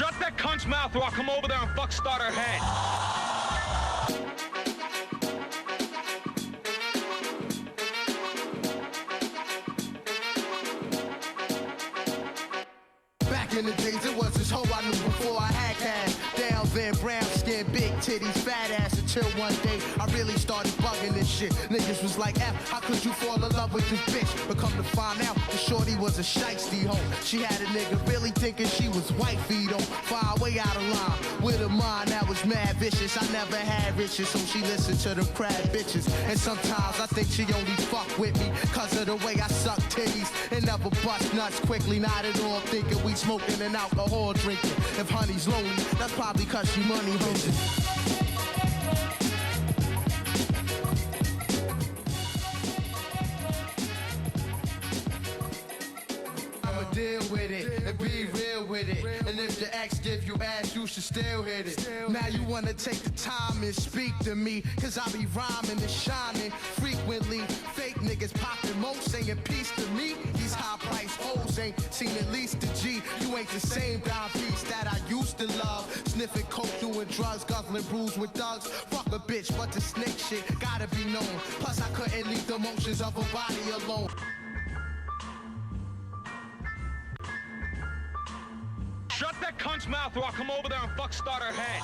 Shut that cunt's mouth or I'll come over there and fuck start her head. Back in the days, it was this hoe I knew before I had cash. Down there, brown skin, big titties, fat ass. Until one day, I really started bugging this shit. Niggas was like, F, how could you fall in love with this bitch? But come to find out, the shorty was a shiesty hoe. She had a nigga really thinking she was wifey though. Far way out of line, with a mind that was mad vicious. I never had riches, so she listened to them crab bitches. And sometimes I think she only fuck with me cause of the way I suck titties and never bust nuts quickly. Not at all thinking we smoking and alcohol drinking. If honey's lonely, that's probably cause she money hungry. Deal with it and be real with it. And if the ex give you ass, you should still hit it. Now you wanna take the time and speak to me, cause I be rhyming and shining frequently. Fake niggas popping mo, saying peace to me. These high price hoes ain't seen at least a G. You ain't the same dime piece that I used to love. Sniffing coke, doing drugs, guzzling brews with thugs. Fuck a bitch, but the snake shit gotta be known. Plus I couldn't leave the motions of a body alone. Shut that cunt's mouth or I'll come over there and fuck start her head.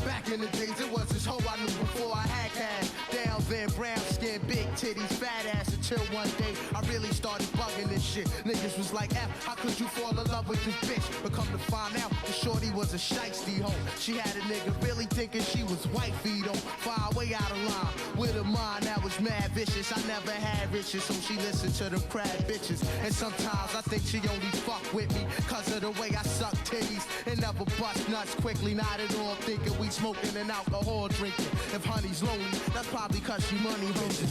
Back in the days, it was this hoe I knew before I had cash. Down there, brown skin, big titties, fat ass. Until one day, I really started bugging this shit. Niggas was like, F, how could you fall in love with this bitch? But come to find out, the shorty was a shiesty hoe. She had a nigga really thinking she was wifey though. Far way out of line, with a mind that was mad vicious. I never had riches, so she listened to them crab bitches. And sometimes I think she only fuck with me cause of the way I suck titties and never bust nuts quickly. Not at all thinking we smoking and alcohol drinking. If honey's lonely, that's probably cause she money hungry.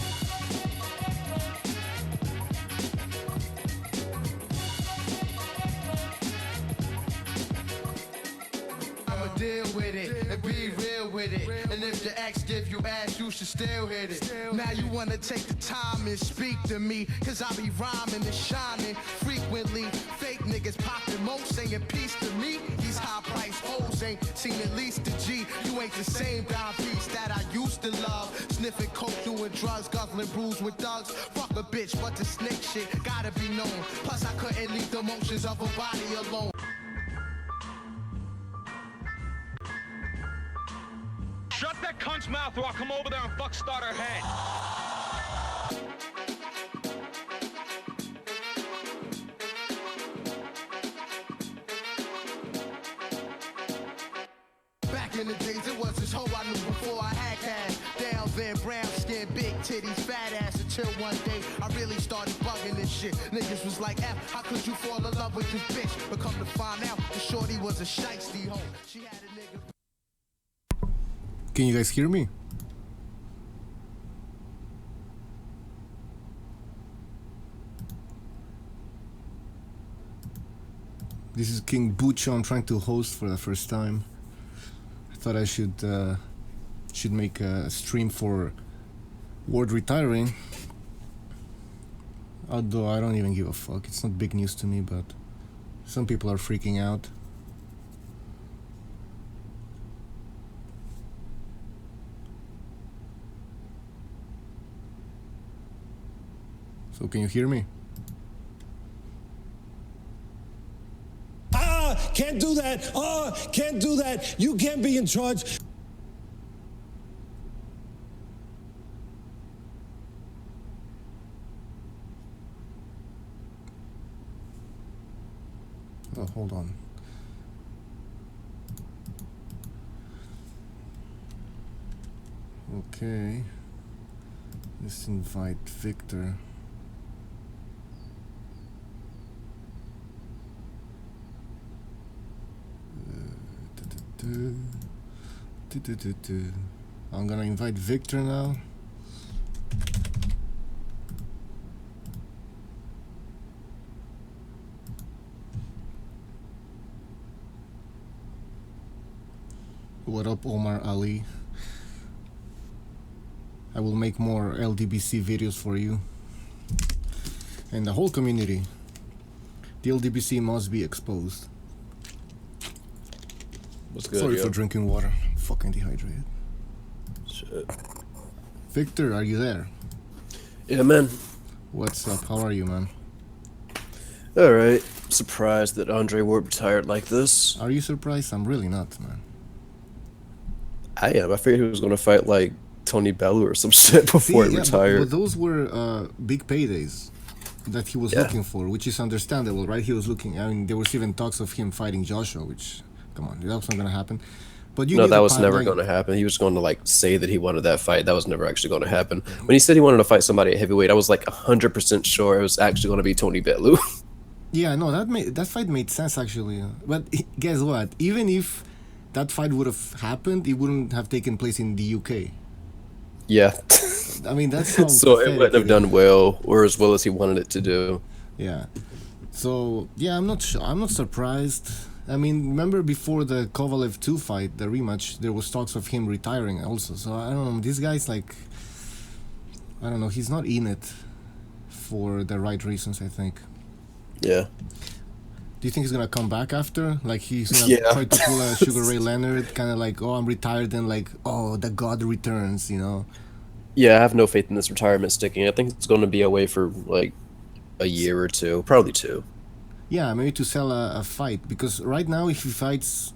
Deal with it and be real with it. And if the ex give you ass, you should still hit it. Now you wanna take the time and speak to me, cause I be rhyming and shining frequently. Fake niggas popping mo, saying peace to me. These high price hoes ain't seen at least a G. You ain't the same dime piece that I used to love. Sniffing coke, doing drugs, guzzling brews with thugs. Fuck a bitch, but the snake shit gotta be known. Plus I couldn't leave the motions of a body alone. Shut that cunt's mouth or I'll come over there and fuck start her head. Back in the days, it was this hoe I knew before I had cash. Down there, brown skin, big titties, fat ass. Until one day, I really started bugging this shit. Niggas was like, F, how could you fall in love with this bitch? But come to find out, the shorty was a shiesty hoe. She had a nigga. Can you guys hear me? This is King Bucho. I'm trying to host for the first time. I thought I should make a stream for Ward retiring. Although I don't even give a fuck. It's not big news to me, but some people are freaking out. So can you hear me? Can't do that. Can't do that. You can't be in charge. Oh, hold on. Okay. Let's invite Victor. I'm gonna invite Victor now. What up, Omar Ali? I will make more LDBC videos for you and the whole community. The LDBC must be exposed. What's good? Sorry yo? for drinking water. I'm fucking dehydrated. Shit. Victor, are you there? Yeah, man. What's up? How are you, man? All right. Surprised that Andre Ward retired like this. Are you surprised? I'm really not, man. I am. I figured he was gonna fight like Tony Bellew or some shit before he retired. But those were big paydays that he was looking for, which is understandable, right? He was looking. I mean, there was even talks of him fighting Joshua, which, come on, that was not gonna happen. But you no, that was never going to happen. He was going to like say that he wanted that fight. That was never actually going to happen. When he said he wanted to fight somebody at heavyweight, I was like 100% sure it was actually going to be Tony Bellew. Yeah, no, that fight made sense actually. But guess what? Even if that fight would have happened, it wouldn't have taken place in the UK. Yeah. I mean, that's how so it wouldn't have done well, or as well as he wanted it to do. Yeah. So yeah, I'm not surprised. I mean, remember before the Kovalev 2 fight, the rematch, there was talks of him retiring also. So I don't know. This guy's like, I don't know. He's not in it for the right reasons, I think. Yeah. Do you think he's gonna come back after? Like he's gonna try to pull a Sugar Ray Leonard, kind of like, oh, I'm retired, and like, oh, the God returns, you know? Yeah, I have no faith in this retirement sticking. I think it's going to be away for like a year or two, probably 2. Yeah, maybe to sell a fight, because right now if he fights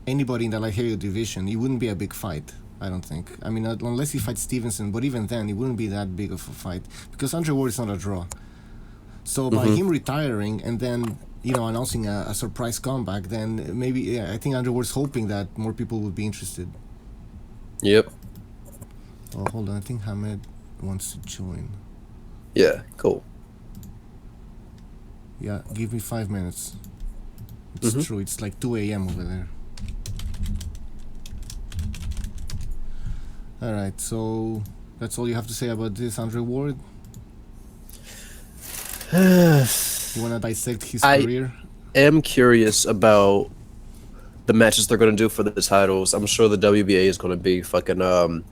anybody in the light heavyweight division, it wouldn't be a big fight, I don't think. I mean, unless he fights Stevenson, but even then, it wouldn't be that big of a fight, because Andre Ward is not a draw. So by him retiring and then, you know, announcing a surprise comeback, then maybe, yeah, I think Andre Ward's hoping that more people would be interested. Yep. Oh, hold on, I think Hamed wants to join. Yeah, cool. Yeah, give me 5 minutes. It's true, it's like 2 a.m. over there. Alright, so that's all you have to say about this, Andre Ward? You want to dissect his career? I am curious about the matches they're going to do for the titles. I'm sure the WBA is going to be fucking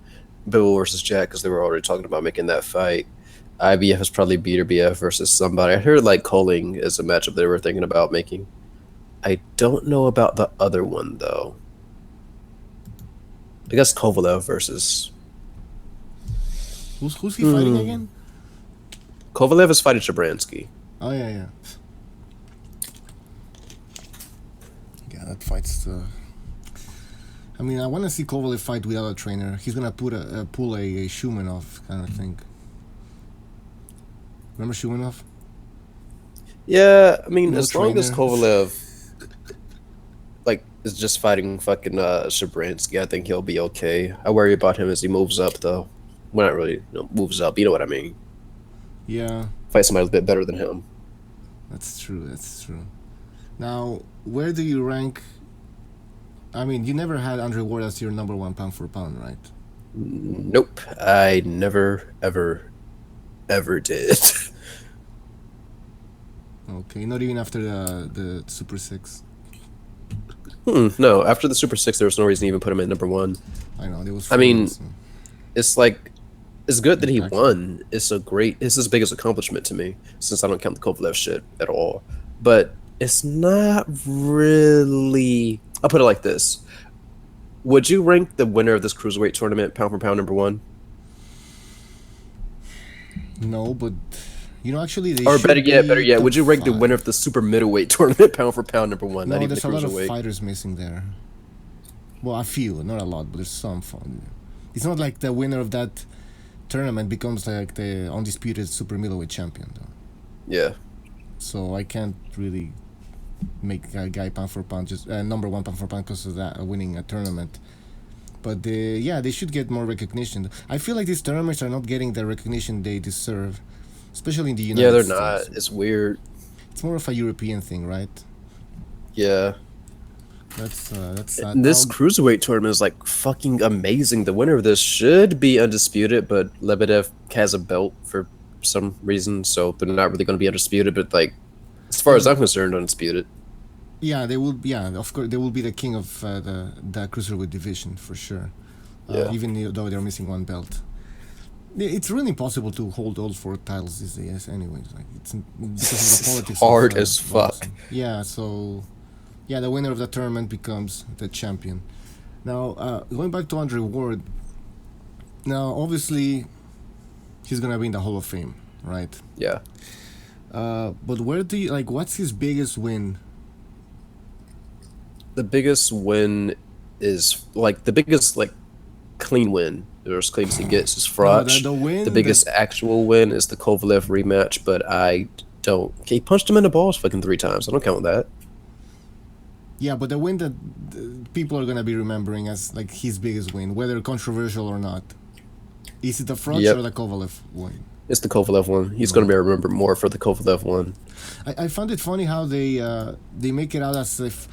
Bill versus Jack, because they were already talking about making that fight. IBF is probably Beater BF versus somebody. I heard like Coling is a matchup they were thinking about making. I don't know about the other one though. I guess Kovalev versus. Who's he fighting again? Kovalev is fighting Shabransky. Oh yeah. Yeah, that fight's. I mean, I want to see Kovalev fight without a trainer. He's gonna pull a Shumenov kind of thing. Remember Shumenov? Yeah, I mean, No as long as trainer. Kovalev like is just fighting fucking Shabransky, I think he'll be okay. I worry about him as he moves up, though. Well, not really, moves up. You know what I mean? Yeah, Fight somebody a bit better than him. that's true. Now, where do you rank? I mean, you never had Andre Ward as your number 1 pound for pound, right? Nope, I never, ever did. Okay, not even after the Super 6. No, after the Super 6, there was no reason to even put him at number 1. I know, there was. I mean, awesome. It's like, it's good that he won. It's his biggest accomplishment to me, since I don't count the Kovalev shit at all. But it's not really. I'll put it like this: would you rank the winner of this cruiserweight tournament pound for pound number 1? No, but you know, actually, they Or should better yet, top would you rank the 5. winner of the super middleweight tournament pound for pound number 1? No, Not even there's the a lot of cruiserweight. fighters missing there. Well, a few, not a lot, but there's some fun. It's not like the winner of that tournament becomes like the undisputed super middleweight champion, though. Yeah. So I can't really make a guy pound for pound, just number 1 pound for pound because of that winning a tournament. But they should get more recognition. I feel like these tournaments are not getting the recognition they deserve, especially in the United States. Yeah, they're not. It's weird. It's more of a European thing, right? Yeah. That's sad. This cruiserweight tournament is like fucking amazing. The winner of this should be undisputed, but Lebedev has a belt for some reason, so they're not really going to be undisputed. But like, as far as I'm concerned, undisputed. Yeah, they will. Yeah, of course, they will be the king of the cruiserweight division for sure. Yeah. Even though they're missing 1 belt. It's really impossible to hold all 4 titles these days. Anyways, like it's because of the politics. Hard of, as fuck. boxing. Yeah. So, yeah, the winner of the tournament becomes the champion. Now, going back to Andre Ward. Now, obviously, he's gonna be in the Hall of Fame, right? Yeah. But where do you like? What's his biggest win? The biggest win is like the biggest like clean win, or as clean as he gets, is Frotch. The win. The biggest actual win is the Kovalev rematch, but I don't. He punched him in the balls fucking 3 times. I don't count that. Yeah, but the win that people are gonna be remembering as like his biggest win, whether controversial or not. Is it the Frotch or the Kovalev one? It's the Kovalev one. He's going to be remembered more for the Kovalev one. I found it funny how they make it out as if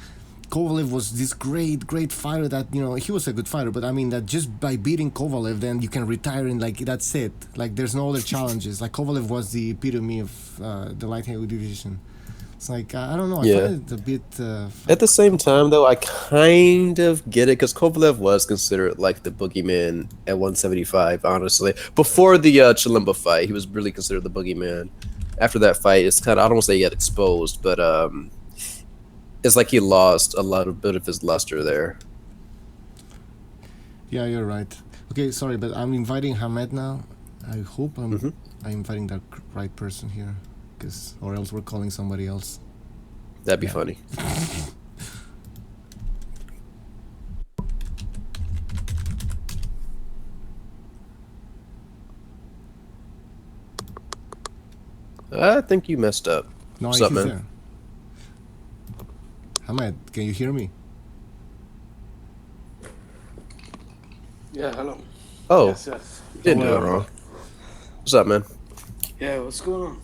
Kovalev was this great fighter that, you know, he was a good fighter, but I mean that just by beating Kovalev, then you can retire and like that's it. Like there's no other challenges. Like Kovalev was the epitome of the light heavyweight division. It's like, I don't know, I find it a bit... At the same time, though, I kind of get it, because Kovalev was considered, like, the boogeyman at 175, honestly. Before the Chilimba fight, he was really considered the boogeyman. After that fight, it's kind of, I don't want to say he got exposed, but it's like he lost a lot of bit of his luster there. Yeah, you're right. Okay, sorry, but I'm inviting Hamed now. I hope I'm inviting the right person here. Or else we're calling somebody else. That'd be funny. I think you messed up. No, What's up, man? There. Hamed, can you hear me? Yeah, hello. Oh, yes. Didn't do it wrong. What's up, man? Yeah, what's going on?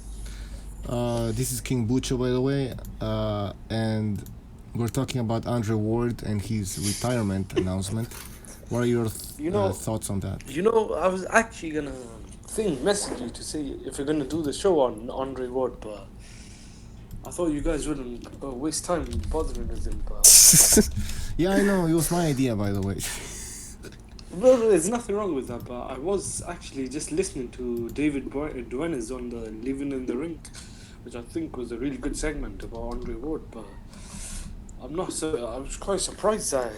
This is King Bucho, by the way, and we're talking about Andre Ward and his retirement announcement. What are your thoughts on that? You know, I was actually gonna message you to see if you're gonna do the show on Andre Ward, but I thought you guys wouldn't waste time bothering with him. But yeah, I know, it was my idea, by the way. well, there's nothing wrong with that. But I was actually just listening to David Duenas on the Living in the Ring, which I think was a really good segment about Andre Ward, but I was quite surprised at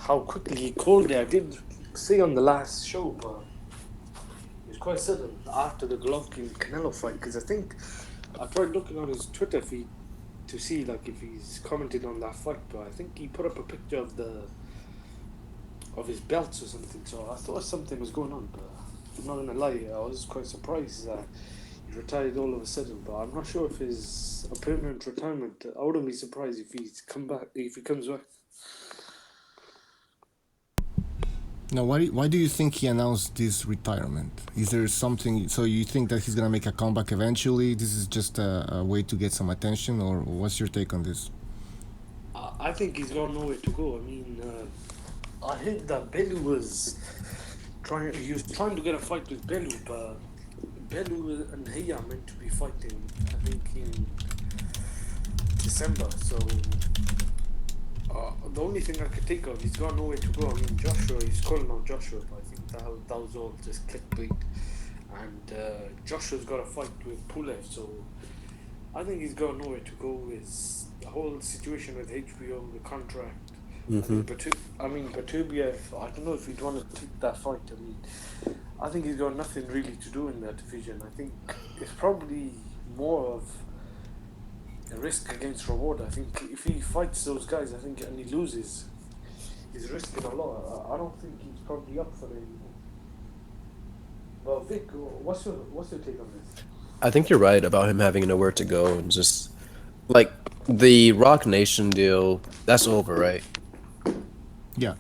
how quickly he called it. I did say on the last show, but it was quite sudden after the Golovkin Canelo fight, because I think I tried looking on his Twitter feed to see like if he's commented on that fight, but I think he put up a picture of his belts or something, so I thought something was going on, but I'm not gonna lie, I was quite surprised that he retired all of a sudden, but I'm not sure if it's a permanent retirement. I wouldn't be surprised if he comes back. Now, why do you think he announced this retirement? Is there something, so you think that he's gonna make a comeback eventually? This is just a way to get some attention, or what's your take on this? I think he's got nowhere to go. I mean, I heard that Bellew was trying to get a fight with Bellew, but Bellew and he are meant to be fighting, I think, in December. So the only thing I could think of, he's got nowhere to go. I mean, Joshua, he's calling out Joshua, but I think that was all just clickbait. And Joshua's got a fight with Pulev, so I think he's got nowhere to go. Is the whole situation with HBO, the contract. I mean, Batubiev, I don't know if he'd want to take that fight. I mean, I think he's got nothing really to do in that division. I think it's probably more of a risk against reward. I think if he fights those guys, and he loses, he's risking a lot. I don't think he's probably up for it anymore. But Vic, what's your take on this? I think you're right about him having nowhere to go, and just like the Rock Nation deal, that's over, right? Yeah.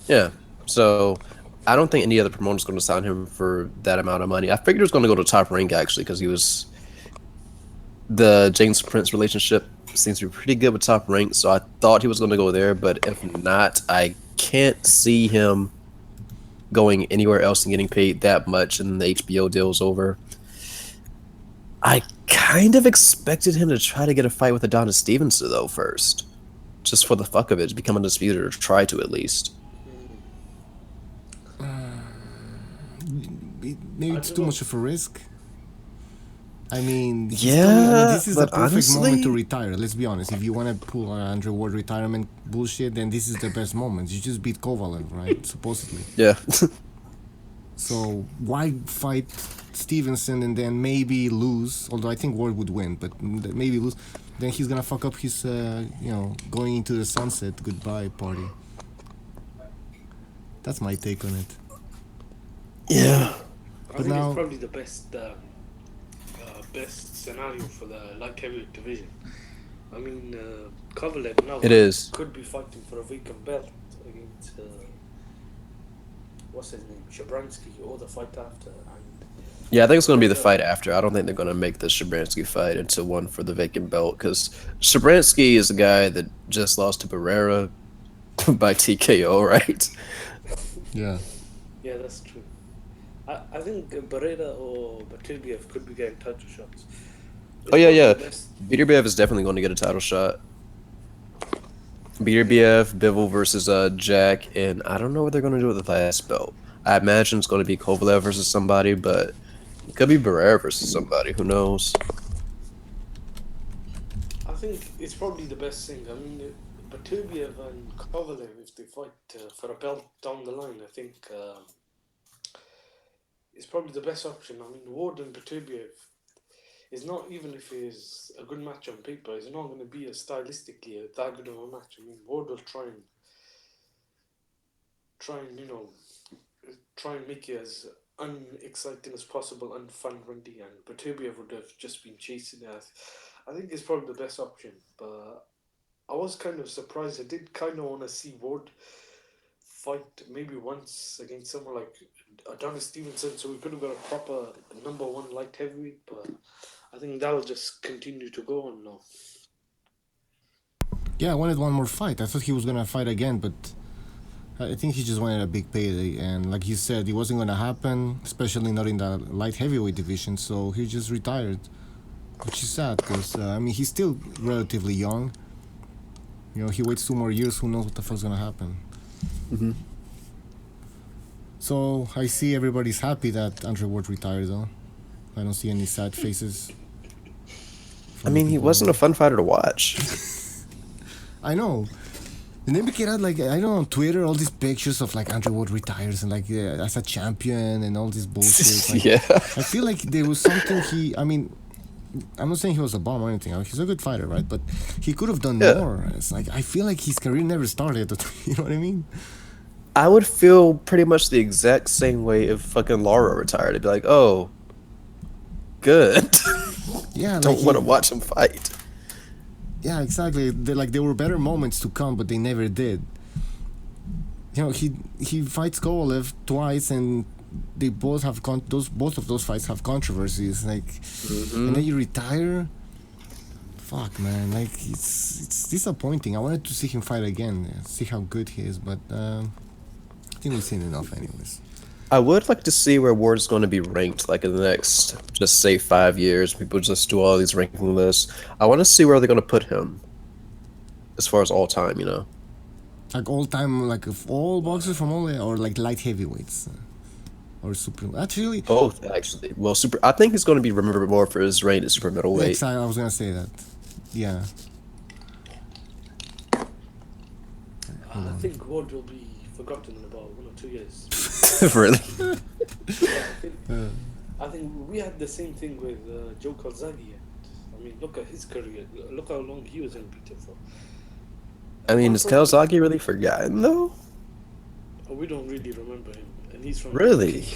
Yeah. So I don't think any other promoter's going to sign him for that amount of money. I figured he was going to go to Top Rank, actually, because the James Prince relationship seems to be pretty good with Top Rank, so I thought he was going to go there, but if not, I can't see him going anywhere else and getting paid that much, and the HBO deal's over. I kind of expected him to try to get a fight with Adonis Stevenson, though, first. Just for the fuck of it, to become undisputed, or try to at least. maybe I it's don't too know. much of a risk. I mean, Yeah, this is the but perfect moment to honestly- retire. Let's be honest. If you want to pull Andre Ward retirement bullshit, then this is the best moment. You just beat Kovalev, right? Supposedly. Yeah. So why fight Stevenson and then maybe lose? Although I think Ward would win, but maybe lose. Then he's gonna fuck up his, going into the sunset goodbye party. That's my take on it. Yeah. I But think now- it's probably the best scenario for the light heavyweight division. I mean, Kovalev now It is. could be fighting for a vacant belt against what's his name, Shabransky, or the fight after. And Yeah, I think it's going to be the fight after. I don't think they're going to make the Shabransky fight into one for the vacant belt because Shabransky is the guy that just lost to Barrera by TKO, right? Yeah. yeah, that's true. I think Barrera or Batibiev could be getting title shots. Oh, yeah, yeah. The best- Beterbiev is definitely going to get a title shot. Beterbiev, Bivol versus Jack, and I don't know what they're going to do with the last belt. I imagine it's going to be Kovalev versus somebody, but it could be Barrera versus somebody. Who knows? I think it's probably the best thing. I mean, Batibiev and Kovalev, if they fight for a belt down the line, I think it's probably the best option. I mean, Ward and Batibiev is not, even if it's a good match on paper, it's not going to be stylistically that good of a match. I mean, Ward will try and make it as unexciting as possible and fun-runty, and Batibiev would have just been chasing it. I think it's probably the best option, but I was kind of surprised. I did kind of want to see Ward fight maybe once against someone like Adonis Stevenson, so we could have got a proper number one light heavyweight, but I think that'll just continue to go on now. Yeah, I wanted one more fight. I thought he was gonna fight again, but I think he just wanted a big payday. And like you said, it wasn't gonna happen, especially not in the light heavyweight division. So he just retired, which is sad because I mean he's still relatively young. You know, he waits 2 more years. Who knows what the fuck's gonna happen? Mm-hmm. So I see everybody's happy that Andre Ward retired, though. I don't see any sad faces. I mean, he wasn't a fun fighter to watch. I know. And then we get out, like, I know on Twitter, all these pictures of, like, Andre Ward retires and, like, as a champion and all this bullshit. Like, Yeah. I feel like there was something I mean, I'm not saying he was a bomb or anything. He's a good fighter, right? But he could have done more. It's like, I feel like his career never started. You know what I mean? I would feel pretty much the exact same way if fucking Lara retired. I'd be like, oh, good. Yeah. Don't like want to watch him fight. Yeah, exactly. There were better moments to come, but they never did. You know, he fights Kovalev twice, and they both have both of those fights have controversies. Like, and then you retire. Fuck, man. Like, it's disappointing. I wanted to see him fight again, see how good he is, but I think we've seen enough, anyways. I would like to see where Ward's going to be ranked, like in the next, just say 5 years. People just do all these ranking lists. I want to see where they're going to put him, as far as all time, you know. Like all time, like of all boxers from all, or like light heavyweights, or super. Actually, Both, actually. Well, super. I think he's going to be remembered more for his reign at super middleweight. I was gonna say that. Yeah. I think Ward will be forgotten in about 1 or 2 years. Really? I think we had the same thing with Joe Calzaghe. I mean, look at his career. Look how long he was in Peter for. I mean, is Kawasaki really forgotten, though? We don't really remember him. And he's from... Really?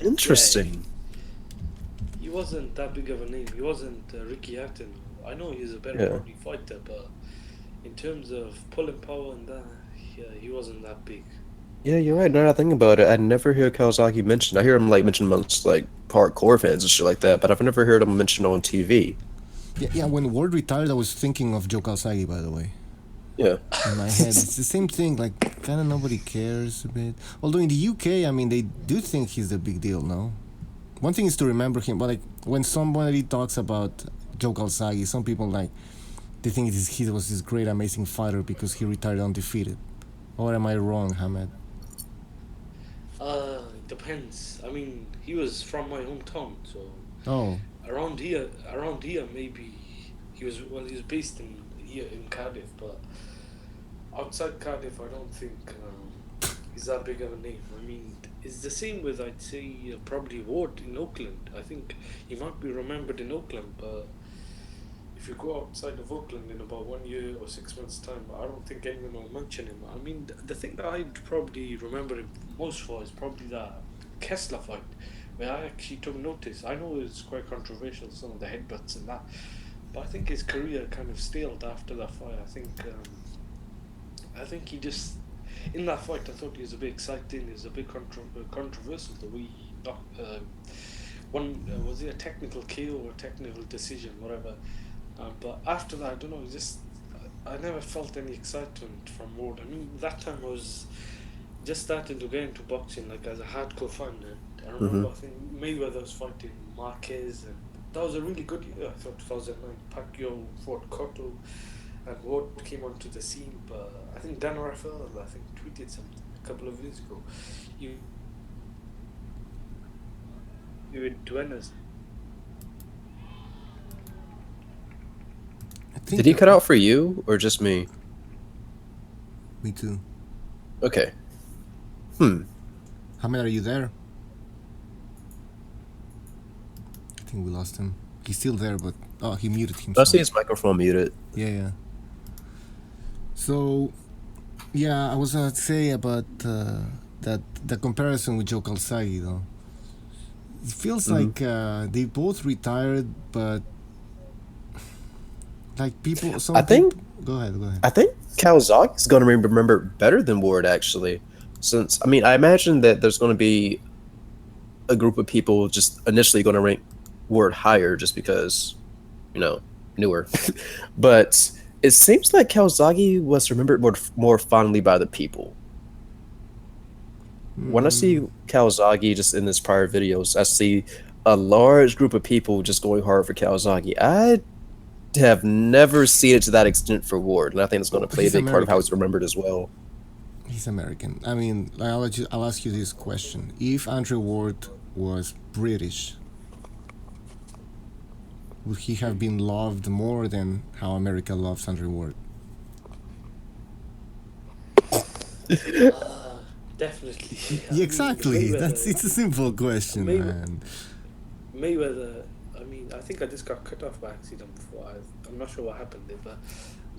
Interesting. He wasn't that big of a name. He wasn't Ricky Hatton. I know he's a better quality fighter, but in terms of pulling power and that, he wasn't that big. Yeah, you're right. Now that I think about it, I never hear Kawasaki mentioned. I hear him mentioned amongst hardcore fans and shit like that, but I've never heard him mentioned on TV. Yeah. When Ward retired, I was thinking of Joe Calzaghe, by the way. Yeah. In my head, it's the same thing. Like, kind of nobody cares a bit. Although in the UK, I mean, they do think he's a big deal now. One thing is to remember him, but like when somebody talks about Joe Calzaghe, some people they think he was this great, amazing fighter because he retired undefeated. Or am I wrong, Hamed? depends. I mean, he was from my hometown, so Oh, around here, maybe he was based in here in Cardiff, but outside Cardiff, I don't think he's that big of a name. I mean, it's the same with, I'd say, probably Ward in Oakland. I think he might be remembered in Oakland, but if you go outside of Oakland in about 1 year or 6 months' time, I don't think anyone will mention him. I mean, the thing that I'd probably remember him most for is probably that Kessler fight, where I actually took notice. I know it's quite controversial, some of the headbutts and that, but I think his career kind of staled after that fight. I think he just, in that fight, I thought he was a bit exciting. He was a bit controversial the way he knocked. Was it a technical KO or a technical decision, whatever. But after that, I don't know. I never felt any excitement from Ward. I mean, that time I was just starting to get into boxing, like as a hardcore fan. And I remember, I think Mayweather was fighting Marquez, and that was a really good year. I thought 2009, Pacquiao fought Cotto, and Ward came onto the scene. But I think Dan Rafael, tweeted something a couple of years ago. You in Duenas. Did he cut out for you or just me? me too. Okay. Hamid, are you there? I think we lost him. He's still there, but he muted himself. I see his microphone muted. Yeah. So, yeah, I was gonna say about that the comparison with Joe Calzaghe, though. It feels like they both retired, but like people. Go ahead. I think Calzaghe is going to remember better than Ward, actually. Since, I mean, I imagine that there's going to be a group of people just initially going to rank Ward higher just because, newer. But it seems like Calzaghe was remembered more fondly by the people. When I see Calzaghe just in his prior videos, I see a large group of people just going hard for Calzaghe. I have never seen it to that extent for Ward, and I think it's going to play a big part of how he's remembered as well. He's American. I mean, I'll ask you this question: if Andre Ward was British, would he have been loved more than how America loves Andre Ward? Definitely. Yeah, exactly. It's a simple question, man. Mayweather. I mean, I think I just got cut off by accident before. I'm not sure what happened there, but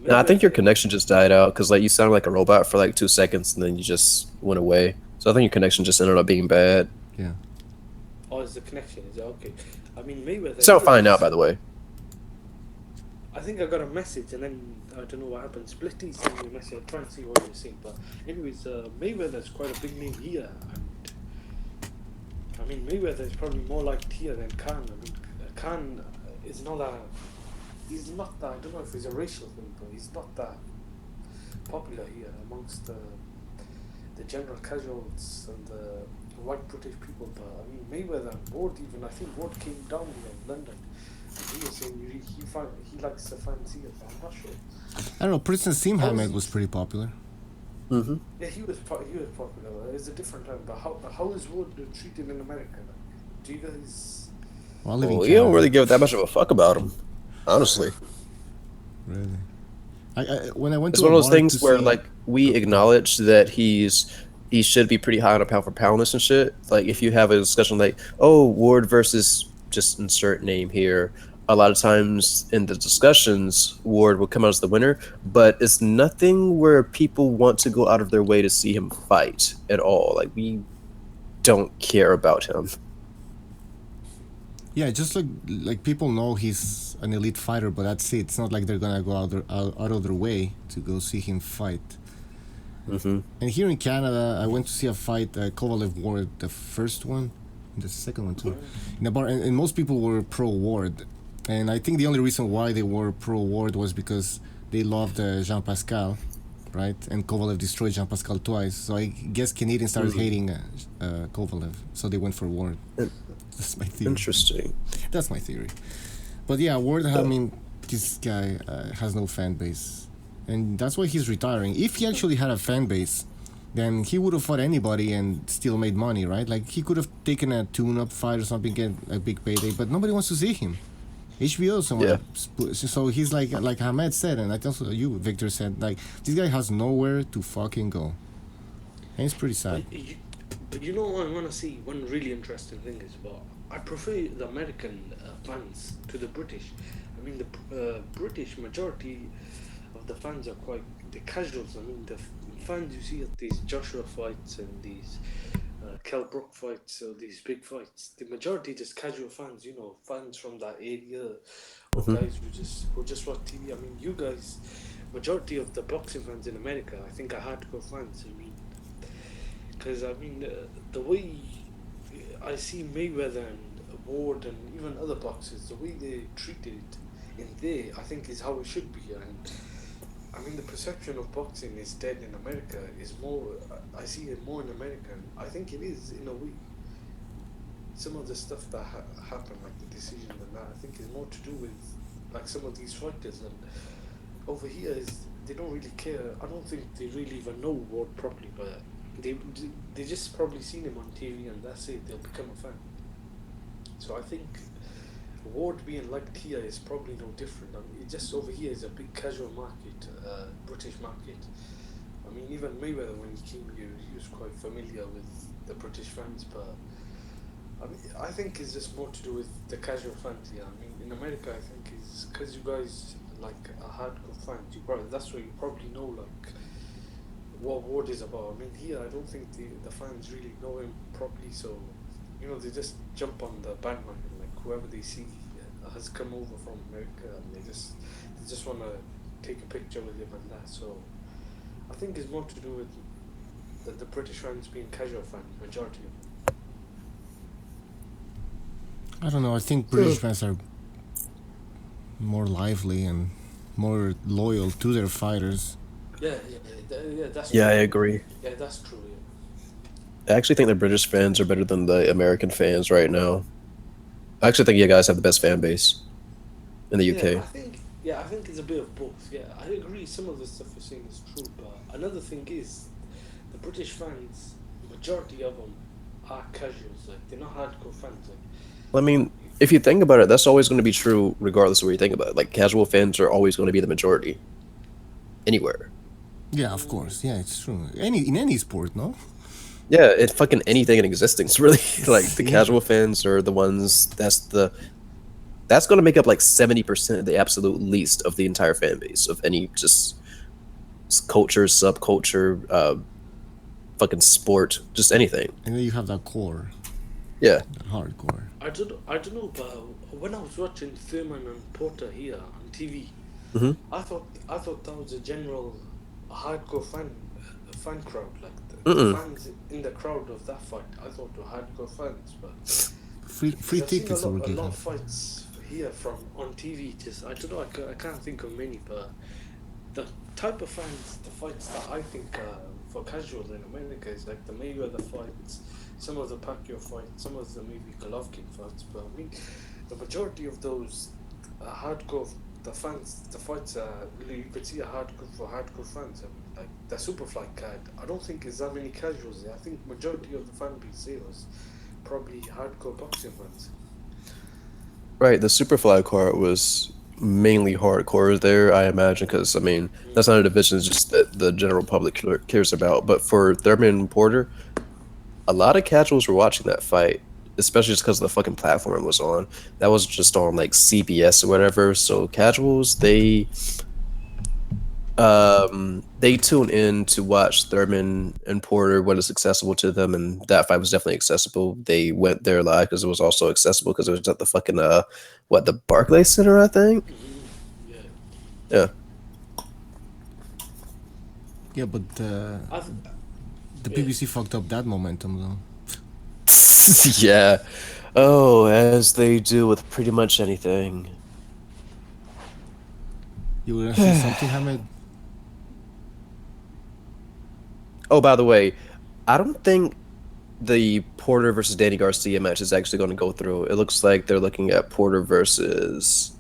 No, I think your connection just died out because you sounded like a robot for 2 seconds and then you just went away. So I think your connection just ended up being bad. Yeah. Oh, is the connection? Is it okay? I mean, Mayweather. Sound fine now, by the way. I think I got a message and then I don't know what happened. Splitty sent me a message. I'm trying to see what you're saying, but anyways, Mayweather's quite a big name here, and I mean Mayweather is probably more liked here than Khan. I mean, Khan is not that. He's not that. I don't know if it's a racial thing, but he's not that popular here amongst the general casuals and the white British people. But I mean Mayweather and Ward, even I think Ward came down here in London. He was saying he likes the fancy, but I'm not sure. I don't know. Prince Nassim Hamed was pretty popular. Mm-hmm. Yeah, he was popular. It's a different time. But how is Wood treated in America? Like, do you guys? Well, You don't really give that much of a fuck about him, honestly. Really? I when I went it's to one of those things where see... we acknowledge that he should be pretty high on a pound for pound list and shit. Like if you have a discussion Ward versus just insert name here, a lot of times in the discussions Ward will come out as the winner, but it's nothing where people want to go out of their way to see him fight at all. We don't care about him. Yeah, just like people know he's an elite fighter, but that's it. It's not like they're gonna go out of their way to go see him fight. Mm-hmm. And here in Canada, I went to see a fight, Kovalev Ward, the first one, and the second one too, in a bar, and most people were pro Ward, and I think the only reason why they were pro Ward was because they loved Jean Pascal, right? And Kovalev destroyed Jean Pascal twice, so I guess Canadians started hating Kovalev, so they went for Ward. That's my theory. Interesting. That's my theory. But yeah, Ward, I mean, this guy has no fan base. And that's why he's retiring. If he actually had a fan base, then he would have fought anybody and still made money, right? Like, he could have taken a tune-up fight or something, get a big payday, but nobody wants to see him. HBO someone so he's like Ahmed said, and I think also you, Victor, said, like, this guy has nowhere to fucking go. And it's pretty sad. But you know what I want to see? One really interesting thing is about, I prefer the American fans to the British. I mean, the British majority of the fans are quite the casuals. I mean, the fans you see at these Joshua fights and these Kell Brook fights or these big fights, the majority just casual fans. You know, fans from that area, or guys who just watch TV. I mean, you guys, majority of the boxing fans in America, I think, are hardcore fans. I mean, because I mean, the way I see Mayweather and Ward and even other boxers, the way they treated it in there, I think is how it should be. And I mean, the perception of boxing is dead in America is more, I see it more in America, and I think it is in a way. Some of the stuff that happened, like the decision and that, I think is more to do with like some of these fighters, and over here is they don't really care. I don't think they really even know Ward properly, but they just probably seen him on TV and that's it, they'll become a fan. So I think Ward being liked here is probably no different. I mean, it just over here is a big casual market, British market. I mean, even Mayweather, when he came here, he was quite familiar with the British fans, but I mean, I think it's just more to do with the casual fans here. I mean, in America, I think it's because you guys like a hardcore fans. That's why you probably know like what Ward is about. I mean, here I don't think the fans really know him properly, so you know they just jump on the bandwagon. Like whoever they see has come over from America, and they just want to take a picture with him and that. So I think it's more to do with the British fans being casual fans, majority of them. I don't know. I think British fans are more lively and more loyal to their fighters. Yeah, that's Yeah, true. I agree. Yeah, that's true. Yeah. I actually think the British fans are better than the American fans right now. I actually think you guys have the best fan base in the UK. I think it's a bit of both. Yeah, I agree. Some of the stuff you're saying is true, but another thing is the British fans, majority of them are casuals. Like they're not hardcore fans. Like, I mean, if you think about it, that's always going to be true regardless of what you think about it. Like, casual fans are always going to be the majority. Anywhere. Yeah, of course. Yeah, it's true. In any sport, no? Yeah, it's fucking anything in existence, really. Like, the casual fans are the ones, that's going to make up like 70% of the absolute least of the entire fan base of any just culture, subculture, fucking sport, just anything. And then you have that core. Yeah. Hardcore. I don't know, but when I was watching Thurman and Porter here on TV, I thought that was a general hardcore fan crowd, like the fans in the crowd of that fight. I thought were hardcore fans, but free tickets seen were a lot given. of fights here from on TV. Just I don't know, I can't think of many, but the type of fans, the fights that I think for casual in America is like the Mayweather fights, some of the Pacquiao fights, some of the maybe Golovkin fights, but I mean the majority of those hardcore, the fights you could see a hardcore fans. I mean, like the Superfly card, I don't think there's that many casuals there. I think majority of the fan base there was probably hardcore boxing fans. Right, the Superfly card was mainly hardcore there, I imagine, because, I mean, that's not a division just that the general public cares about. But for Thurman and Porter, a lot of casuals were watching that fight, especially just because the fucking platform was on. That was just on, like, CBS or whatever. So casuals, they tune in to watch Thurman and Porter when it's accessible to them, and that fight was definitely accessible. They went there live because it was also accessible because it was at the fucking the Barclays Center, I think. Yeah. Yeah, but the BBC fucked up that momentum though. Yeah. Oh, as they do with pretty much anything. You were gonna say something, Hamid? Oh, by the way, I don't think the Porter versus Danny Garcia match is actually going to go through. It looks like they're looking at Porter versus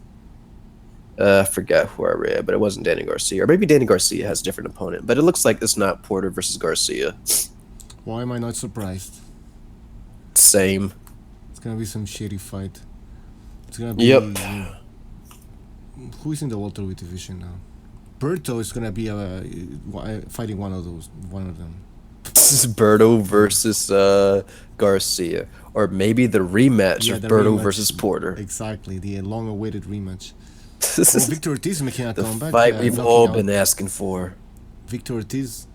I forgot who I read, but it wasn't Danny Garcia. Or maybe Danny Garcia has a different opponent. But it looks like it's not Porter versus Garcia. Why am I not surprised? Same. It's gonna be some shitty fight. It's gonna be. Yep. Who is in the welterweight division now? Byrd is gonna be fighting one of them. This is Berto versus Garcia. Or maybe the rematch of the Berto rematch. versus Porter. Exactly, the long-awaited rematch. Well, Victor Ortiz making a The comeback. fight we've knocking all out been asking for. Victor Ortiz.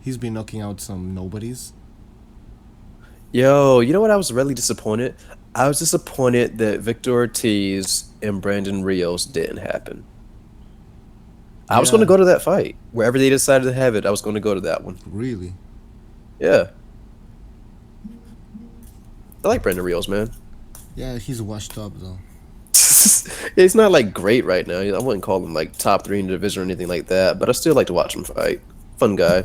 He's been knocking out some nobodies. Yo, you know what? I was really disappointed. I was disappointed that Victor Ortiz and Brandon Rios didn't happen. I was Yeah. going to go to that fight. Wherever they decided to have it, I was going to go to that one. Really? Yeah. I like Brandon Rios, man. Yeah, he's washed up though. He's not like great right now. I wouldn't call him like top 3 in the division or anything like that, but I still like to watch him fight. Fun guy.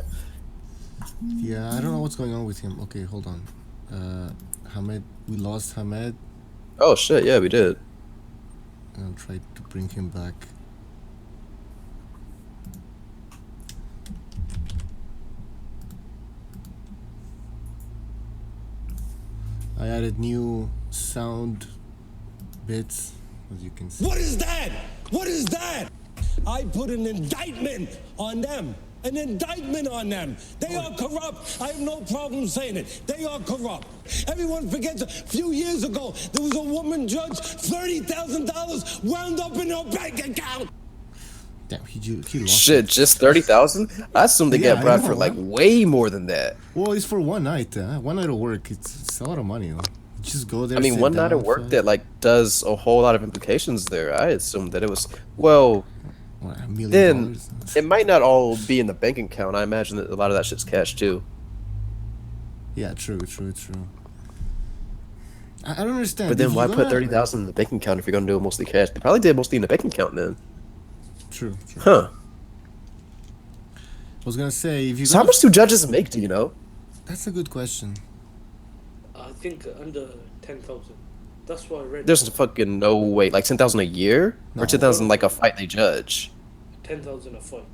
Yeah, I don't know what's going on with him. Okay, hold on. Hamed, we lost Hamed. Oh shit, yeah, we did. I'll try to bring him back. I added new sound bits, as you can see. What is that? What is that? I put an indictment on them. An indictment on them. They are corrupt. I have no problem saying it. They are corrupt. Everyone forgets a few years ago, there was a woman judge, $30,000 wound up in her bank account. Damn, he lost. Shit, just 30,000? I assumed they Yeah, got I brought know, for like huh? way more than that. Well, it's for one night. One night of work. It's a lot of money. Though. Just go there. I mean, sit one night down, of work fight. that like does a whole lot of implications there. I assumed that it was What, $1 million. then it might not all be in the bank account. I imagine that a lot of that shit's cash too. Yeah, true. I don't understand. But then If why you're put gonna- 30,000 in the bank account if you're gonna do it mostly cash? They probably did mostly in the bank account then. True. Huh. I was gonna say if you. So how much do judges make? Do you know? That's a good question. I think under 10,000. That's what I read. There's fucking no way. Like 10,000 a year No. or 10,000 like a fight they judge. 10,000 a fight.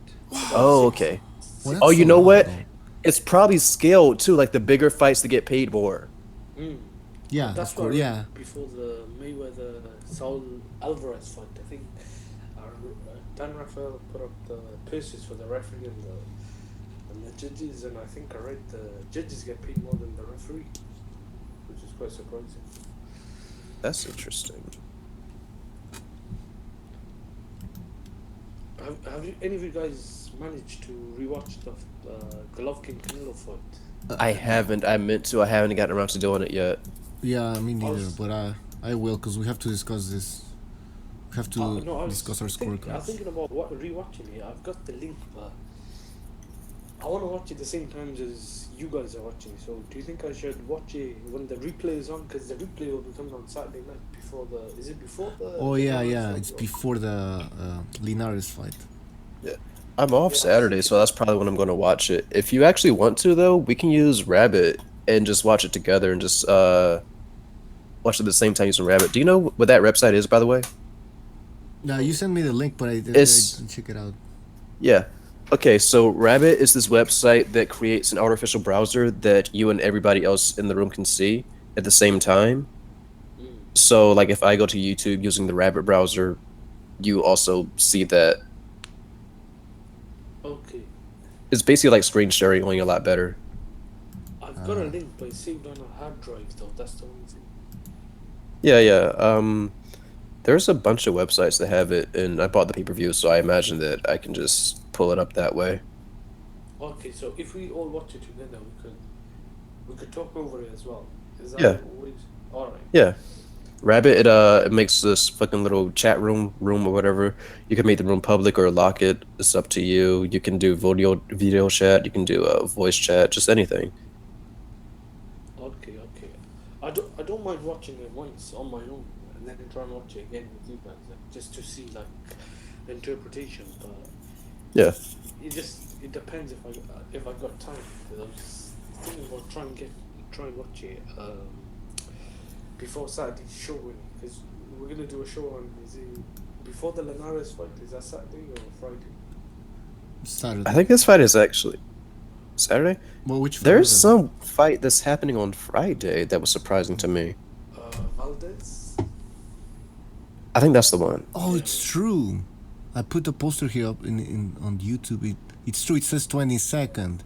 Oh, okay. Well, Oh, that's you a know lot, what? though. It's probably scaled too. Like the bigger fights to get paid more. Yeah, That's of what I course. read Yeah, before the Mayweather Saul Alvarez fight. I think Dan Rafael put up the purses for the referee and the judges, and I think I read the judges get paid more than the referee, which is quite surprising. That's interesting. Have you, any of you guys managed to rewatch the Golovkin Canelo fight? I haven't. I meant to. I haven't gotten around to doing it yet. yeah. Me neither. was- But I will because we have to discuss this. We have to No, I was discuss our I was scorecards. thinking about rewatching it. I've got the link, but I want to watch it the same time as you guys are watching. So, do you think I should watch it when the replay is on? Because the replay will be coming on Saturday night before the. Is it before the? Oh yeah, Linares yeah. fight It's or- before the Linares fight. I'm off Saturday, so that's probably when I'm going to watch it. If you actually want to, though, we can use Rabbit and just watch it together and just watch it at the same time using Rabbit. Do you know what that website is, by the way? Yeah, you sent me the link, but I It's- didn't check it out. Yeah. Okay, so Rabbit is this website that creates an artificial browser that you and everybody else in the room can see at the same time. So, like, if I go to YouTube using the Rabbit browser, you also see that. Okay, It's basically like screen sharing, only a lot better. I've got a link, but it's saved on a hard drive though. That's the only thing. Yeah. There's a bunch of websites that have it, and I bought the pay-per-view, so I imagine that I can just pull it up that way. Okay, so if we all watch it together, we could talk over it as well. Is that Yeah. all right? Yeah. Rabbit, it makes this fucking little chat room or whatever. You can make the room public or lock it. It's up to you. You can do video chat. You can do voice chat. Just anything. Okay. I don't mind watching it once on my own, and then try and watch it again with you guys, like, just to see like the interpretation. But Yeah. it depends if I got time. Because I was just thinking about try and watch it before Saturday's show, because we're gonna do a show on before the Linares fight, is that Saturday or Friday? Saturday. I think this fight is actually Saturday. Well, which fight There's is it? some fight that's happening on Friday that was surprising to me. Valdez? I think that's the one. Oh, it's true. I put the poster here up in on YouTube. It's true. It says 22nd.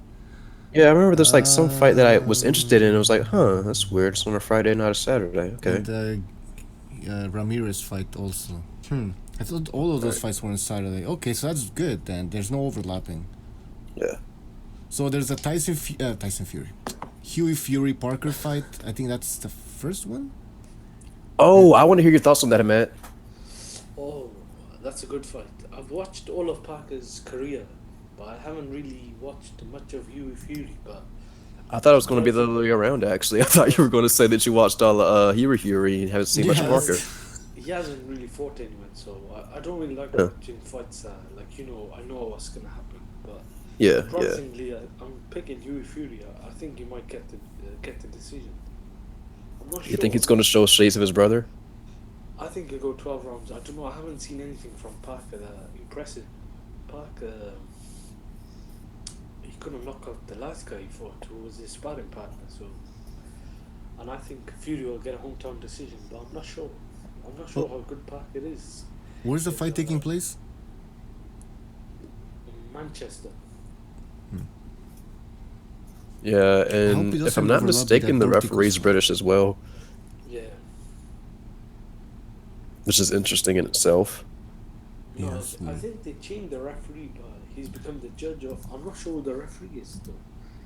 Yeah, I remember there's like some fight that I was interested in. I was like, huh, that's weird. It's on a Friday, not a Saturday. Okay. And Ramirez fight also. I thought all of those fights were on Saturday. Okay, so that's good then. There's no overlapping. Yeah. So there's a Tyson Fury, Huey Fury Parker fight. I think that's the first one. Oh, I want to hear your thoughts on that, Matt. Oh, that's a good fight. I've watched all of Parker's career, but I haven't really watched much of Huey Fury. But I thought it was going to be the other way around, actually. I thought you were going to say that you watched all Huey Fury and haven't seen much of Parker. he hasn't really fought anyone, so I don't really like Yeah. watching fights. Like, you know, I know what's gonna happen, but Yeah, yeah. surprisingly, I'm picking Huey Fury. I think he might get the decision. I'm not sure. You think he's going to show shades of his brother? I think he'll go 12 rounds. I don't know. I haven't seen anything from Parker that impressive. Parker, he couldn't knock out the last guy he fought, who was his sparring partner. So, and I think Fury will get a hometown decision, but I'm not sure. I'm not sure how good Parker is. Where's the fight taking place? In Manchester. Yeah, hope he and if doesn't I'm not overlap with mistaken, that the referee's vertical British as well, Yeah. which is interesting in itself. No, Yes, I think they changed the referee, but he's become the judge of. I'm not sure who the referee is though.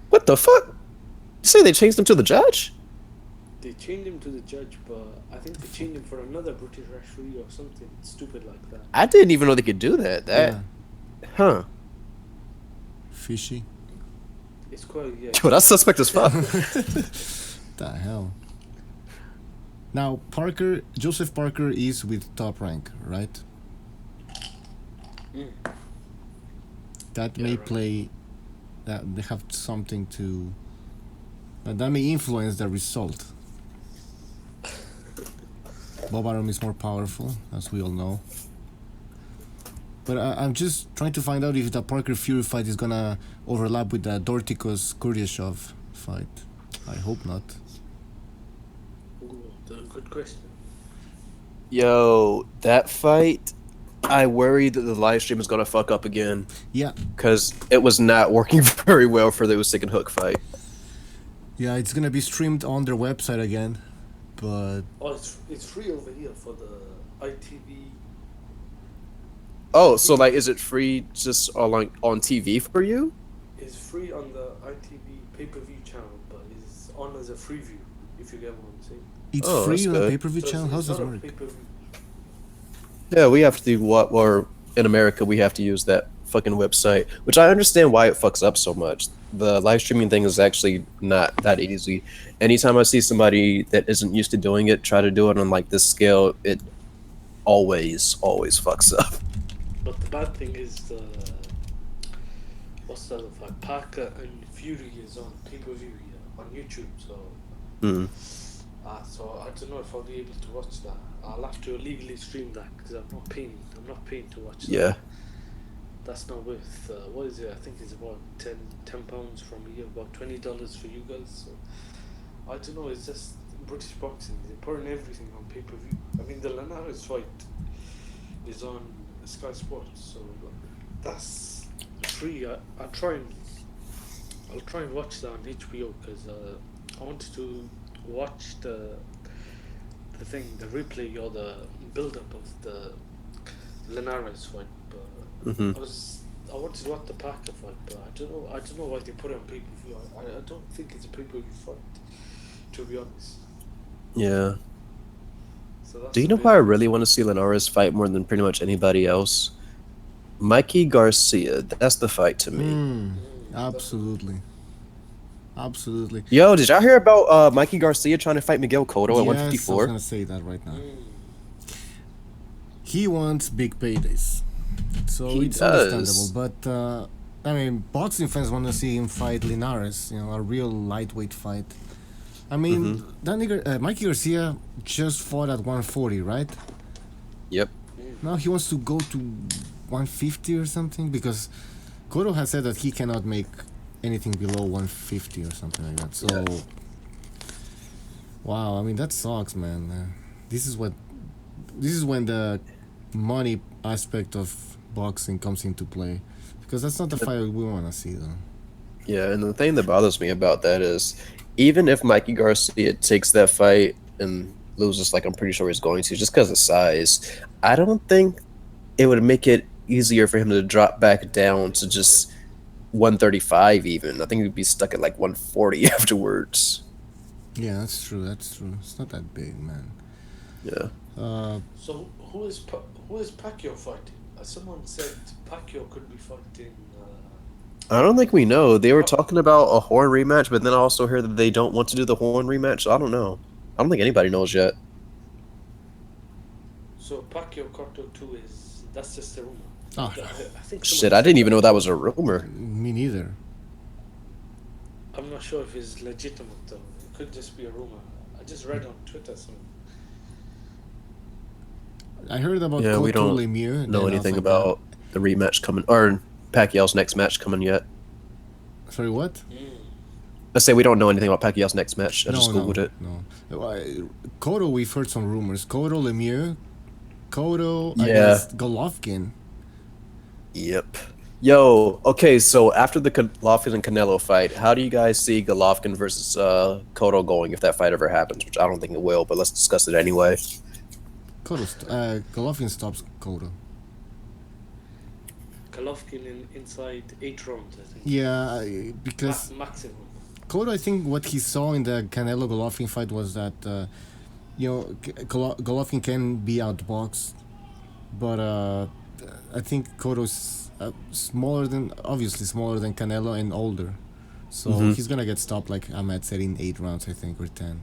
What the fuck? You say they changed him to the judge? They changed him to the judge, but I think they changed him for another British referee or something stupid like that. I didn't even know they could do that. Huh. Fishy. It's quite Yo, that's suspect as fuck. The hell. Now Joseph Parker is with Top Rank, right? That may right. play. That they have something to. That may influence the result. Bob Arum is more powerful, as we all know. But I'm just trying to find out if the Parker Fury fight is gonna overlap with the Dorticos Kurdyashov fight. I hope not. Ooh, good question. Yo, that fight, I worry that the live stream is gonna fuck up again. Yeah, Because it was not working very well for the Usyk and Hook fight. yeah, it's gonna be streamed on their website again, but Oh, it's free over here for the ITV. Oh, so like, is it free just on TV for you? It's free on the ITV pay-per-view channel, but it's on as a free view. If you get what I'm saying. it's Oh, free that's on the good. pay-per-view So channel. How does it's that not a work? pay-per-view. Yeah, we have to do what, or in America, we have to use that fucking website, which I understand why it fucks up so much. The live streaming thing is actually not that easy. Anytime I see somebody that isn't used to doing it try to do it on like this scale, it always fucks up. But the bad thing is what's the other fight? Parker and Fury is on pay-per-view here on YouTube, so so I don't know if I'll be able to watch that. I'll have to illegally stream that because I'm not paying to watch that. Yeah. That's not worth what is it? I think it's about £10 from here, about $20 for you guys. So I don't know. It's just British boxing. They're putting everything on pay-per-view. I mean, the Linares fight is on Sky Sports, so that's free. I'll try and watch that on HBO because I wanted to watch the replay or the build-up of the Linares fight, but I wanted to watch the Parker fight, but I don't know why they put it on pay-per-view. I don't think it's a pay-per-view fight, to be honest. Yeah. So that's Do you a know bit- who I really want to see Linares fight more than pretty much anybody else? Mikey Garcia. That's the fight to me. Absolutely. Absolutely. Yo, did y'all hear about Mikey Garcia trying to fight Miguel Cotto at Yes, I was 154? gonna say that right now. He wants big paydays, so He it's does. understandable. But I mean, boxing fans want to see him fight Linares, a real lightweight fight. I mean, that nigga, Mikey Garcia just fought at 140, right? Yep. Now he wants to go to 150 or something, because Cotto has said that he cannot make anything below 150 or something like that. So, wow, I mean, that sucks, man. This is when the money aspect of boxing comes into play, because that's not the fight we want to see, though. Yeah, and the thing that bothers me about that is, even if Mikey Garcia takes that fight and loses, like I'm pretty sure he's going to, just because of size, I don't think it would make it easier for him to drop back down to just 135 even. I think he'd be stuck at like 140 afterwards. Yeah, that's true. That's true. It's not that big, man. Yeah. So who is Pacquiao fighting? Someone said Pacquiao could be fighting. I don't think we know. They were talking about a Horn rematch, but then I also heard that they don't want to do the Horn rematch. So I don't know. I don't think anybody knows yet. So Pacquiao Cotto 2 that's just a rumor. Oh, I think Shit, I didn't even know that was a rumor. me neither. I'm not sure if it's legitimate though. It could just be a rumor. I just read on Twitter something. I heard about Yeah, we Cotto don't Lemieux. know anything about the rematch coming, or Pacquiao's next match coming yet. Sorry, what? I say we don't know anything about Pacquiao's next match. I just googled it. No. Cotto, we've heard some rumors. Cotto Lemieux. Cotto Yeah. against Golovkin. Yep. Yo, okay, so after the Golovkin and Canelo fight, how do you guys see Golovkin versus Cotto going if that fight ever happens? Which I don't think it will, but let's discuss it anyway. Golovkin stops Cotto. Golovkin inside 8 rounds, I think. Yeah, because Maximum. Cotto, I think what he saw in the Canelo Golovkin fight was that Golovkin can be outboxed, but I think Cotto's obviously smaller than Canelo and older, so he's gonna get stopped, like Ahmed said, in 8 rounds, I think, or 10.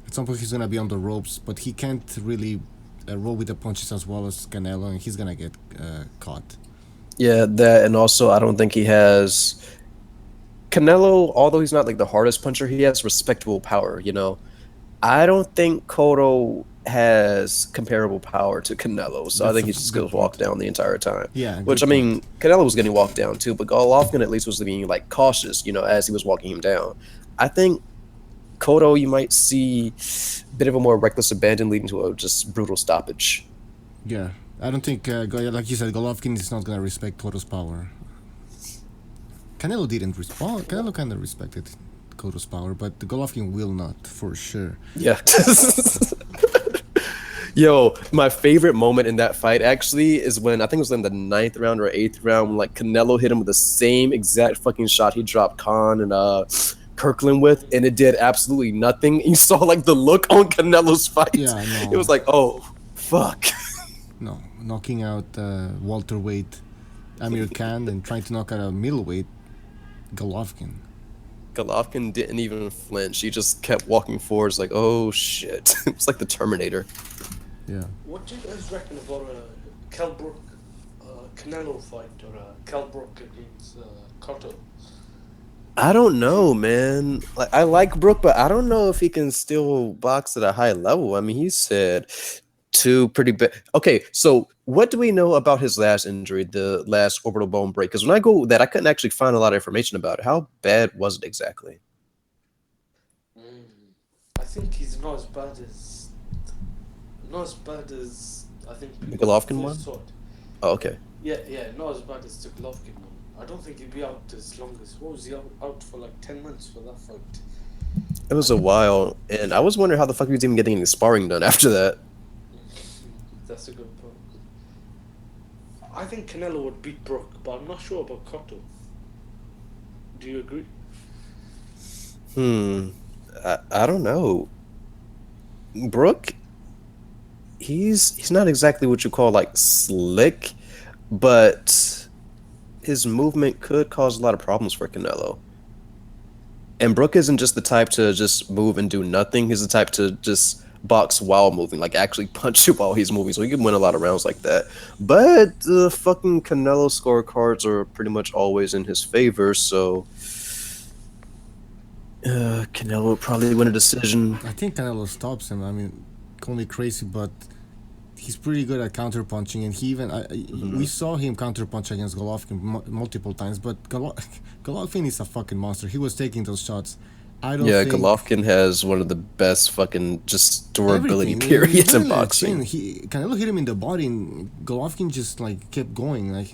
At some point he's gonna be on the ropes, but he can't really roll with the punches as well as Canelo, and he's gonna get caught. Yeah, that, and also I don't think he has... Canelo, although he's not like the hardest puncher, he has respectable power, you know? I don't think Cotto has comparable power to Canelo, so I think he's just going to walk down the entire time. Yeah, which, I mean, Canelo was getting walked down too, but Golovkin at least was being like cautious, you know, as he was walking him down. I think Cotto, you might see a bit of a more reckless abandon leading to a just brutal stoppage. Yeah, I don't think, like you said, Golovkin is not gonna respect Cotto's power. Canelo didn't respond. Canelo kind of respected Cotto's power, but the Golovkin will not, for sure. Yeah. Yo, my favorite moment in that fight actually is when, I think it was in the 9th round or 8th round, when like Canelo hit him with the same exact fucking shot he dropped Khan and Kirkland with, and it did absolutely nothing. You saw like the look on Canelo's fight. Yeah, I know. It was like, oh, fuck. No, knocking out welterweight Amir Khan and trying to knock out a middleweight Golovkin. Golovkin didn't even flinch. He just kept walking forward. It's like, oh shit. It was like the Terminator. Yeah. What do you guys reckon about a Kell Brook Canelo fight or a Kell Brook against Cotto? I don't know, man. Like, I like Brook, but I don't know if he can still box at a high level. I mean, he said 2 pretty bad. Okay, so what do we know about his last injury, the last orbital bone break? Because when I go that, I couldn't actually find a lot of information about it. How bad was it exactly? I think he's not as bad as I think The Golovkin one? thought. Oh, okay. Yeah, not as bad as the Golovkin one. I don't think he'd be out as long as... What was he out for, like 10 months for that fight? It was a while, and I was wondering how the fuck he was even getting any sparring done after that. That's a good point. I think Canelo would beat Brook, but I'm not sure about Cotto. Do you agree? I don't know. Brook, he's not exactly what you call like slick, but his movement could cause a lot of problems for Canelo. And Brook isn't just the type to just move and do nothing. He's the type to just box while moving, like actually punch you while he's moving, so he can win a lot of rounds like that. But the fucking Canelo scorecards are pretty much always in his favor, so Canelo will probably win a decision. I think Canelo stops him. I mean, call me crazy, but he's pretty good at counterpunching, and he even we saw him counterpunch against Golovkin multiple times. But Golovkin is a fucking monster. He was taking those shots. I don't. Yeah, think Golovkin has one of the best fucking just durability everything. periods in Really, like, boxing. Canelo hit him in the body, and Golovkin just like kept going. Like,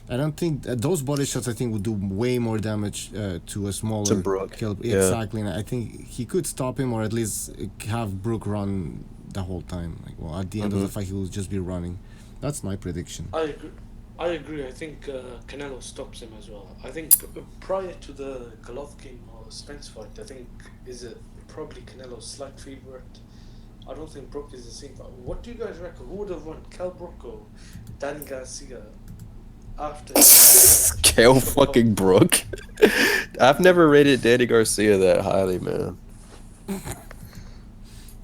I don't think those body shots, I think, would do way more damage to a smaller To Brook, yeah. Exactly, and I think he could stop him, or at least have Brook run the whole time. Like, well, at the end of the fight, he will just be running. That's my prediction. I agree. I think Canelo stops him as well. I think prior to the Golovkin or Spence fight, I think is it probably Canelo's slight favorite. I don't think Brook is the same. But what do you guys reckon? Who would have won, Cal Brook or Danny Garcia? After Cal fucking Brook. I've never rated Danny Garcia that highly, man.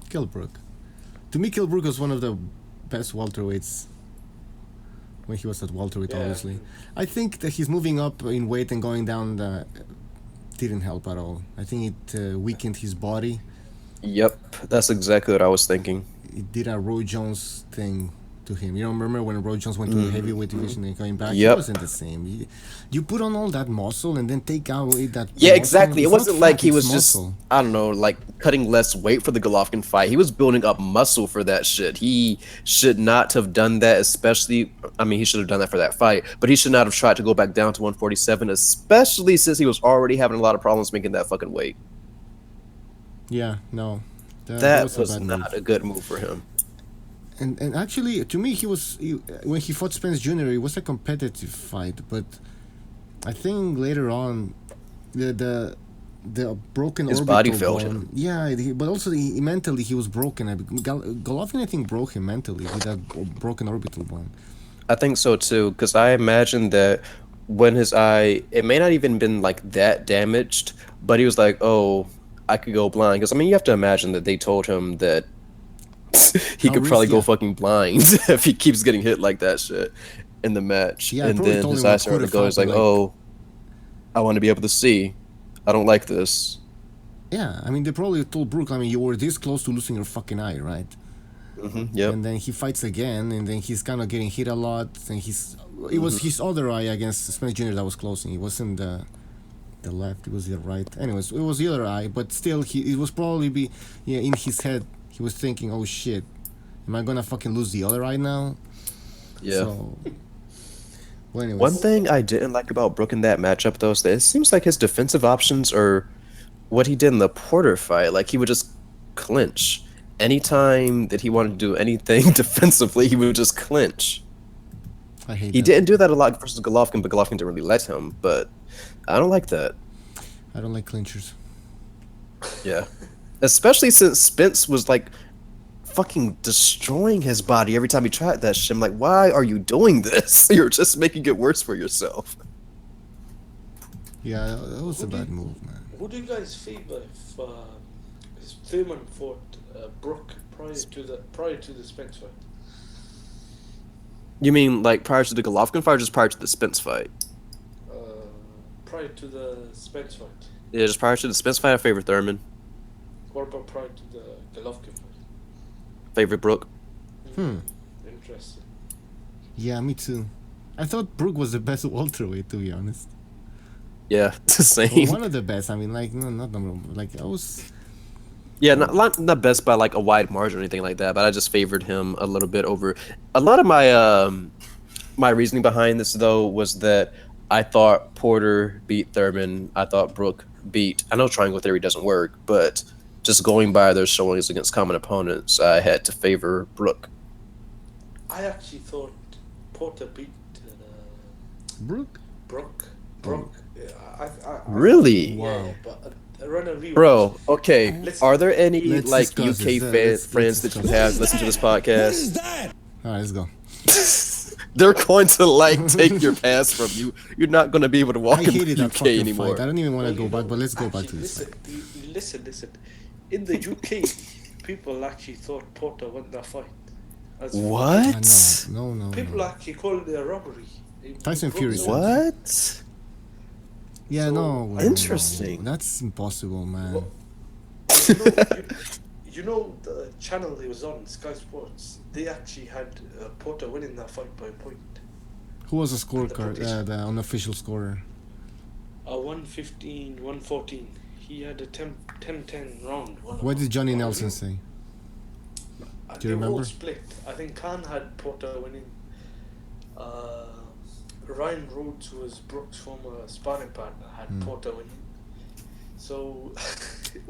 Kell Brook. To me, Kell Brook was one of the best welterweights when he was at welterweight, obviously. I think that he's moving up in weight and going down didn't help at all. I think it weakened his body. Yep, that's exactly what I was thinking. It did a Roy Jones thing to him. You don't remember when Roy Jones went to the heavyweight division and coming back? Yep. It wasn't the same. You put on all that muscle and then take away that Yeah, muscle. exactly. It It's not wasn't like fat, he it's was muscle. just, I don't know, like cutting less weight for the Golovkin fight. He was building up muscle for that shit. He should not have done that, especially, I mean, he should have done that for that fight, but he should not have tried to go back down to 147, especially since he was already having a lot of problems making that fucking weight. Yeah, no. That was a was bad not move. a good move for him. And actually, to me, when he fought Spence Jr., it was a competitive fight. But I think later on, the broken His orbital body failed bone. him. Yeah, but also mentally he was broken. Golovkin, I think, broke him mentally with that broken orbital bone. I think so too, because I imagine that when his eye, it may not even been like that damaged, but he was like, oh, I could go blind. Because I mean, you have to imagine that they told him that he could probably go fucking blind if he keeps getting hit like that shit in the match. Yeah, and then his eyes started to go. He's like, oh, I want to be able to see. I don't like this. Yeah, I mean, they probably told Brook, I mean, you were this close to losing your fucking eye, right? Yep. And then he fights again, and then he's kind of getting hit a lot. And it was his other eye against Spence Jr. that was closing. It wasn't the left, it was the right. Anyways, it was the other eye, but still, it was probably in his head. He was thinking, oh shit, am I gonna fucking lose the other eye now? Yeah. So, well, anyways. One thing I didn't like about Brook in that matchup, though, is that it seems like his defensive options are what he did in the Porter fight. Like, he would just clinch. Anytime that he wanted to do anything defensively, he would just clinch. I hate He that. didn't do that a lot versus Golovkin, but Golovkin didn't really let him. But I don't like that. I don't like clinchers. Yeah. Especially since Spence was like fucking destroying his body every time he tried that shit. I'm like, why are you doing this? You're just making it worse for yourself. Yeah, that was a bad move, man. Who do you guys favor if Thurman fought Brook prior to the Spence fight? You mean like prior to the Golovkin fight or just prior to the Spence fight? Prior to the Spence fight. Yeah, just prior to the Spence fight, I favor Thurman. What about prior to the Golovkin fight? Favorite Brook. Interesting. Yeah, me too. I thought Brook was the best welterweight, to be honest. Yeah, the Well, same. one of the best. I mean, like, no, not number one. Like, I was. Yeah, not best by like a wide margin or anything like that, but I just favored him a little bit over. A lot of my my reasoning behind this though was that I thought Porter beat Thurman. I thought Brook beat. I know triangle theory doesn't work, but just going by their showings against common opponents, I had to favor Brook. I actually thought Porter beat Brook? Brook. Yeah, I Really? Yeah, but run a rewatch. Bro, okay. Listen. Are there any Let's like discuss UK this. friends that you Let's have listen to this What podcast? is that? Alright, let's go. They're going to like take your pass from you. You're not going to be able to walk I in hated the that UK fucking anymore. fight. I don't even want to Well, go back, but let's go back actually, to this fight. Listen. In the UK, people actually thought Porter won that fight. As What? No. People actually called it a robbery. Tyson Fury said. What? Yeah, So, no. Interesting. No, that's impossible, man. You know, You know the channel he was on, Sky Sports. They actually had Porter winning that fight by a point. Who was the scorecard? The unofficial scorer. 115, 114. He had a 10-10 round. What did Johnny Nelson say? Do you They were all remember? split. I think Khan had Porter winning. Ryan Rhodes, who was Brooks' former sparring partner, had Porter winning. So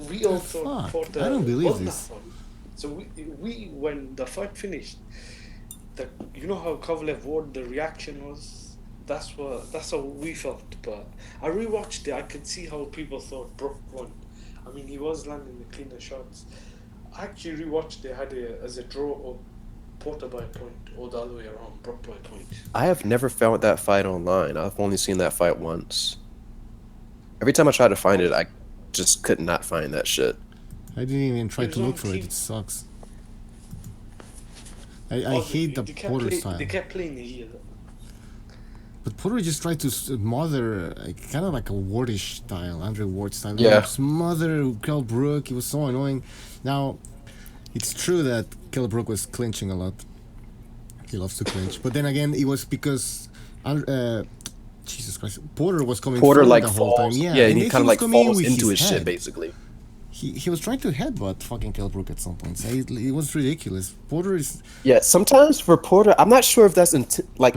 we all thought Porter I don't believe won this. that one. So we when the fight finished, you know how Kovalev won, the reaction was, that's how we felt. But I rewatched it, I could see how people thought Brook won. I mean, he was landing the cleaner shots. I actually rewatched it, had it as a draw or Porter by a point, or the other way around, Brook by a point. I have never found that fight online. I've only seen that fight once. Every time I tried to find it, I just could not find that shit. I didn't even try It was to on look for it. TV. It sucks. I hate the Porter style. They kept playing it here. But Porter just tried to smother, kind of like a Wardish style, Andre Ward style. Yeah. Smother Kell Brook. It was so annoying. Now, it's true that Kell Brook was clinching a lot. He loves to clinch. But then again, it was because Jesus Christ, Porter was coming Porter forward like the whole time. falls. Yeah, Yeah, and he then kind of was like coming in falls with into his head. shit basically. He was trying to headbutt fucking Kell Brook at some points. It was ridiculous. Porter is... Yeah, sometimes for Porter, I'm not sure if that's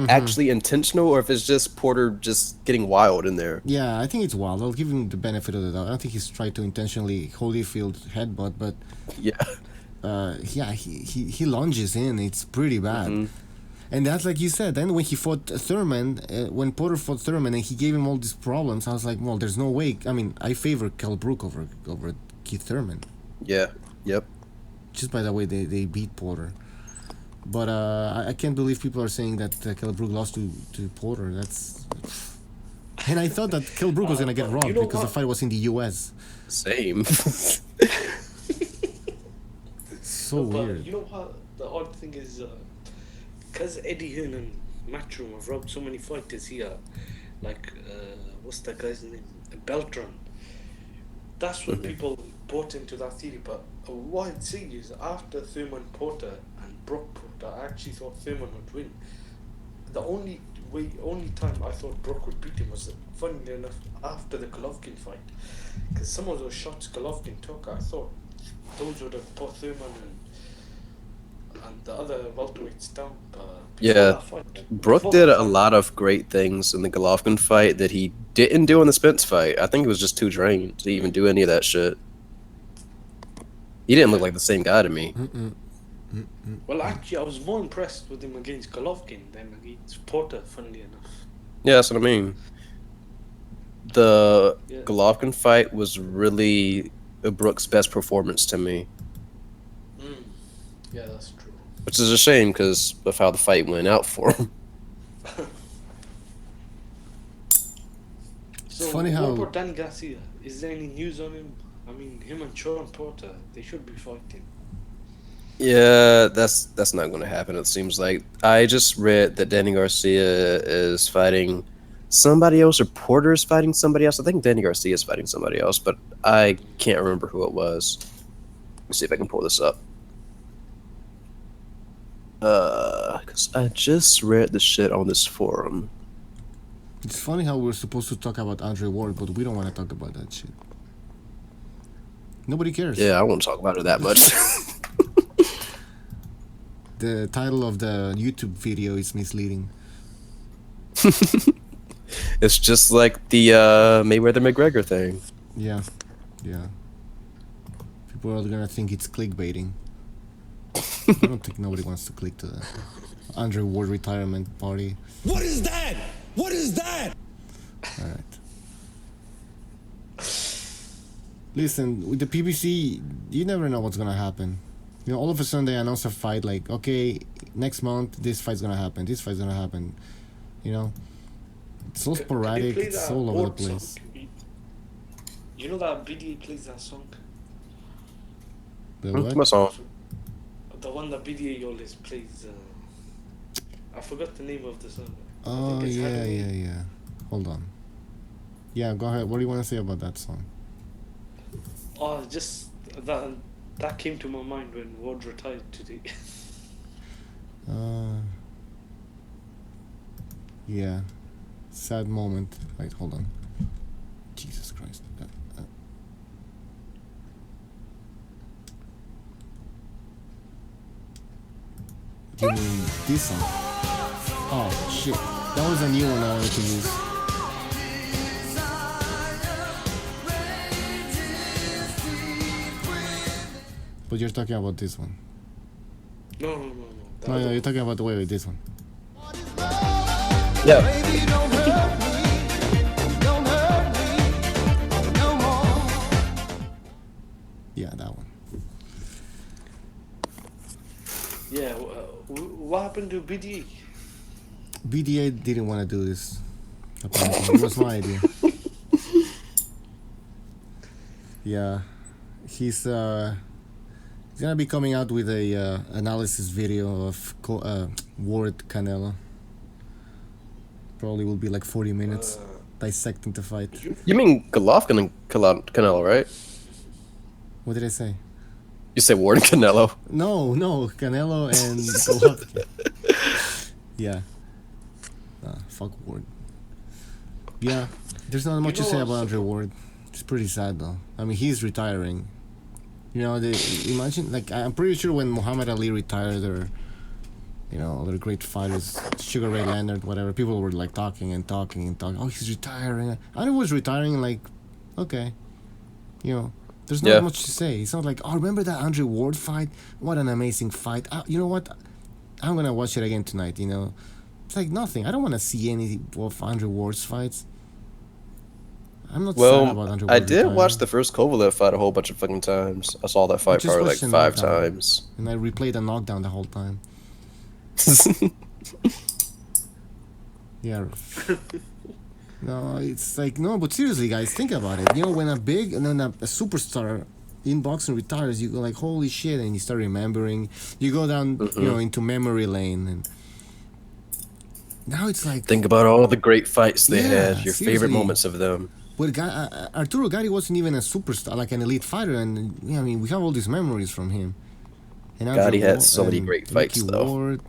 actually intentional or if it's just Porter just getting wild in there. Yeah, I think it's wild. I'll give him the benefit of the doubt. I don't think he's tried to intentionally Holyfield headbutt, but Yeah. he lunges in. It's pretty bad. And that's like you said. Then when he fought Thurman, when Porter fought Thurman and he gave him all these problems, I was like, well, there's no way. I mean, I favor Kell Brook over Keith Thurman. Yeah. Yep. Just by the way they beat Porter. But I can't believe people are saying that Kell Brook lost to Porter. That's... And I thought that Kell Brook was gonna get robbed because the fight was in the U.S. Same. So weird. You know what the odd thing is, because Eddie Hearn and Matchroom have robbed so many fighters here, like what's that guy's name, Beltran. That's when people bought into that theory. But what I'd say is, after Thurman Porter and Brook Porter, I actually thought Thurman would win. The only time I thought Brook would beat him was, funnily enough, after the Golovkin fight, because some of those shots Golovkin took, I thought those would have put Thurman and the other welterweights down. Yeah, Brook did a lot of great things in the Golovkin fight that he didn't do in the Spence fight. I think he was just too drained to even do any of that shit. He didn't look like the same guy to me. Well, actually, I was more impressed with him against Golovkin than against Porter, funnily enough. Yeah, that's what I mean. The Golovkin fight was really Brook's best performance to me. Yeah, that's true. Which is a shame because of how the fight went out for him. So, funny what how- about Danny Garcia? Is there any news on him? I mean, him and Sean Porter, they should be fighting. Yeah, that's not going to happen, it seems like. I just read that Danny Garcia is fighting somebody else, or Porter is fighting somebody else. I think Danny Garcia is fighting somebody else, but I can't remember who it was. Let's see if I can pull this up. Because I just read the shit on this forum. It's funny how we're supposed to talk about Andre Ward, but we don't want to talk about that shit. Nobody cares. Yeah, I won't talk about it that much. The title of the YouTube video is misleading. It's just like the Mayweather McGregor thing. Yeah. People are gonna think it's clickbaiting. I don't think nobody wants to click to the Andre Ward retirement party. What is that? What is that? Alright. Listen, with the PBC, you never know what's gonna happen. You know, all of a sudden they announce a fight like, okay, next month this fight's gonna happen, this fight's gonna happen. You know? It's so sporadic, They play it's that all over the Ward song. place. You know that BDA plays that song? The My what? song. The one that BDA always plays. I forgot the name of the song. I Oh, think it's Adelaide. yeah. Hold on. Yeah, go ahead. What do you want to say about that song? Oh, just that That came to my mind when Ward retired today. Yeah. Sad moment. Wait, hold on. Jesus Christ. You mean this one? Oh shit. That was a new one I wanted to use. But you're talking about this one. No. No, you're talking about wait, this one. Yeah. Yeah, that one. Yeah, what happened to BDA? BDA didn't want to do this. Apparently, it was my idea. Yeah, he's gonna be coming out with a analysis video of Ward Canelo. Probably will be like 40 minutes dissecting the fight. You mean Golovkin and Canelo, right? What did I say? You say Ward and Canelo. No, Canelo and Golovkin. Yeah. Fuck Ward. Yeah, there's not much to say about Andre Ward. It's pretty sad though. I mean, he's retiring. You know, imagine, like, I'm pretty sure when Muhammad Ali retired, or, you know, other great fighters, Sugar Ray Leonard, whatever, people were like talking. Oh, he's retiring. Andre was retiring, like, okay, you know. There's not much to say. It's not like, oh, remember that Andre Ward fight? What an amazing fight. You know what? I'm going to watch it again tonight, you know. It's like nothing. I don't want to see any of Andre Ward's fights. I'm not sad about Andre Ward. I did watch the first Kovalev fight a whole bunch of fucking times. I saw that fight probably like 5 times. And I replayed the knockdown the whole time. Yeah. No, it's like, no, but seriously, guys, think about it. You know, when a superstar in boxing retires, you go like, holy shit, and you start remembering. You go down, you know, into memory lane, and now it's like, think about all the great fights they had. Your seriously. favorite moments of them. But Arturo Gatti wasn't even a superstar, like an elite fighter, and yeah, I mean, we have all these memories from him. And Gatti had so many great fights, though. Ward.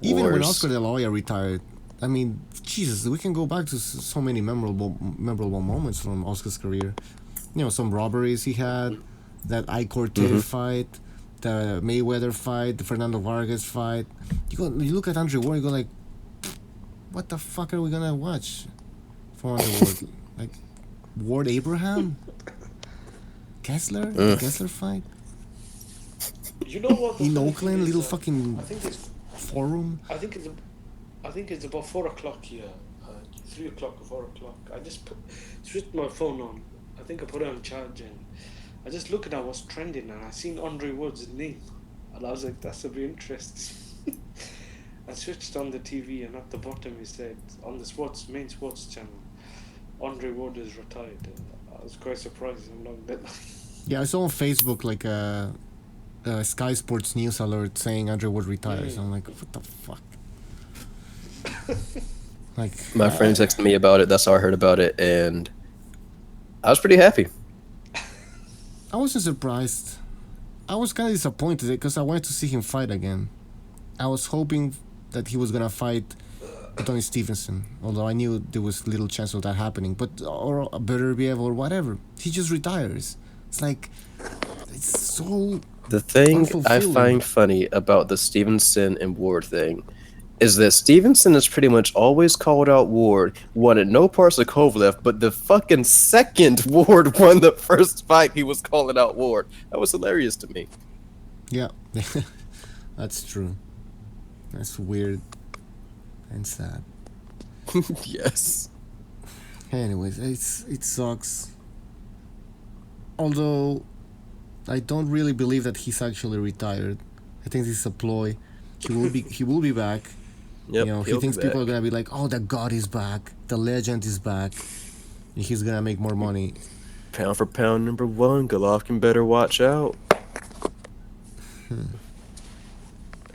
Even when Oscar De La Hoya retired, I mean, Jesus, we can go back to so many memorable moments from Oscar's career. You know, some robberies he had, that Cortez fight, the Mayweather fight, the Fernando Vargas fight. You look at Andre Ward, you go like, what the fuck are we gonna watch for Andre Ward? Like, Ward Abraham? Kessler? The Kessler fight? You know what? In Oakland, little fucking forum. I think it's about 4 o'clock here, 3 o'clock or 4 o'clock. I just switched my phone on. I think I put it on charge, and I just looked at what's trending, and I seen Andre Ward's name, and I was like, that's a bit interesting. I switched on the TV, and at the bottom it said, on the main sports channel, Andre Ward is retired. And I was quite surprised. I'm not gonna lie. Yeah, I saw on Facebook like a Sky Sports news alert saying Andre Ward retires. I'm like, what the fuck? Like, my friend texted me about it. That's how I heard about it, and I was pretty happy. I wasn't surprised. I was kind of disappointed because I wanted to see him fight again. I was hoping that he was gonna fight Tony Stevenson, although I knew there was little chance of that happening. But or Byrd or whatever, he just retires. It's like, it's so. The thing I find funny about the Stevenson and Ward thing is that Stevenson has pretty much always called out Ward, wanted no parts of Kovalev, but the fucking second Ward won the first fight, he was calling out Ward. That was hilarious to me. Yeah, that's true. That's weird and sad. Yes. Anyways, it sucks. Although I don't really believe that he's actually retired. I think this is a ploy. He will be back. Yep, you know, he thinks people are gonna be like, "Oh, the God is back, the legend is back, and he's gonna make more money." Pound for pound, #1, Golovkin better watch out.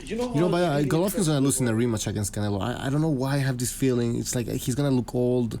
You know, but Golovkin's gonna lose in a rematch against Canelo. I don't know why I have this feeling. It's like he's gonna look old.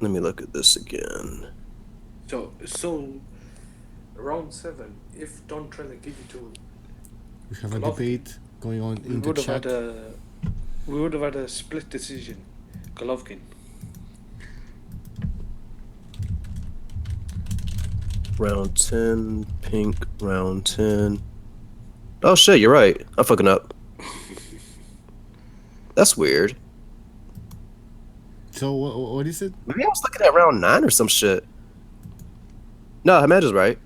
Let me look at this again. So round 7, if Don Trella give it to We have a Golovkin, debate going on we in the would have chat. had a split decision. Golovkin. Round 10, pink, round 10. Oh shit, you're right. I'm fucking up. That's weird. So what is it? Maybe I was looking at round 9 or some shit. No, Hamad's right.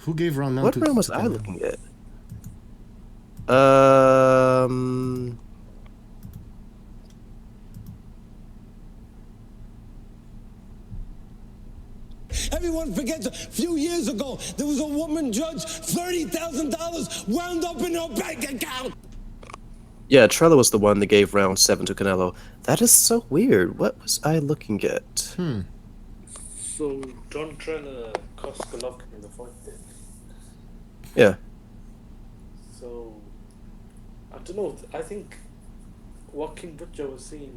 Who gave round 9 What to round was to I Canelo? looking at? Everyone forgets a few years ago there was a woman judge, $30,000 wound up in her bank account. Yeah, Trello was the one that gave round 7 to Canelo. That is so weird. What was I looking at? So Don Trella cost Golovkin in the fight then. Yeah. So I don't know. I think what King Butcher was saying,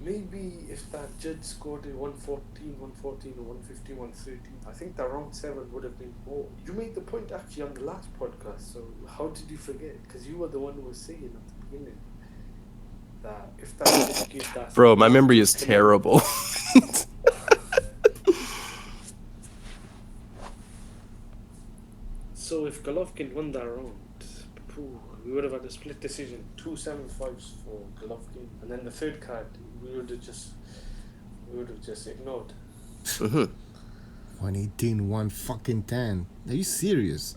maybe if that judge scored a 114, or 115, 113, I think that round 7 would have been more. You made the point actually on the last podcast, so how did you forget? Because you were the one who was saying at the beginning that if that judge gave that. Bro, my memory is terrible. So if Golovkin won that round, we would have had a split decision, 2 7-5s for Golovkin, and then the third card we would have just ignored. 118, 110. Are you serious?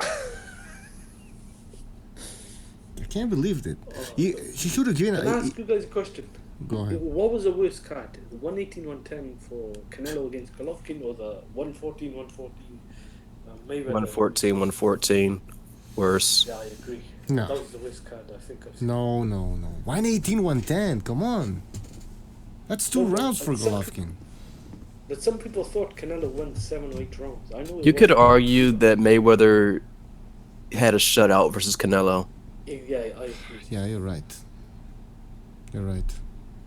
I can't believe it. He should have given. Can I ask you guys a question? Go ahead. What was the worst card? The 118, 110 for Canelo against Golovkin, or the 114, 114 Mayweather? 114, 114. Worse. Yeah, I agree. No. That was the worst card I think I've seen. No. 118, 110. Come on. That's 2 rounds for Golovkin. But some people thought Canelo won 7 or 8 rounds. I know. You could argue that Mayweather had a shutout versus Canelo. Yeah, I agree. Yeah, you're right. You're right.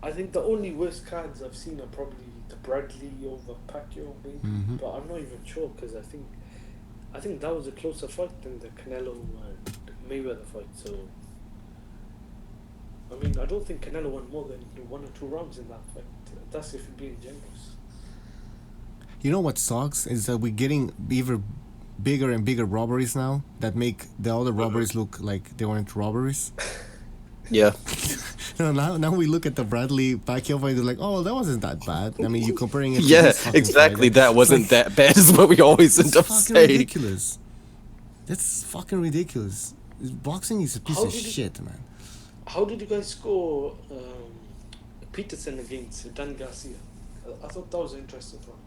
I think the only worst cards I've seen are probably the Bradley over Pacquiao, maybe. But I'm not even sure because I think that was a closer fight than the Canelo and Mayweather fight. So, I mean, I don't think Canelo won more than 1 or 2 rounds in that fight. That's if you're being generous. You know what sucks is that we're getting bigger and bigger robberies now that make the other robberies look like they weren't robberies. Yeah. Now we look at the Bradley Pacquiao fight, they're like, oh, that wasn't that bad. I mean, you're comparing it to Yeah, this fucking exactly. fight. That wasn't that bad is what we always end up Fucking saying. ridiculous. That's fucking ridiculous. Boxing is a piece How of did you- shit, man. How did you guys score Peterson against Dan Garcia? I thought that was an interesting one.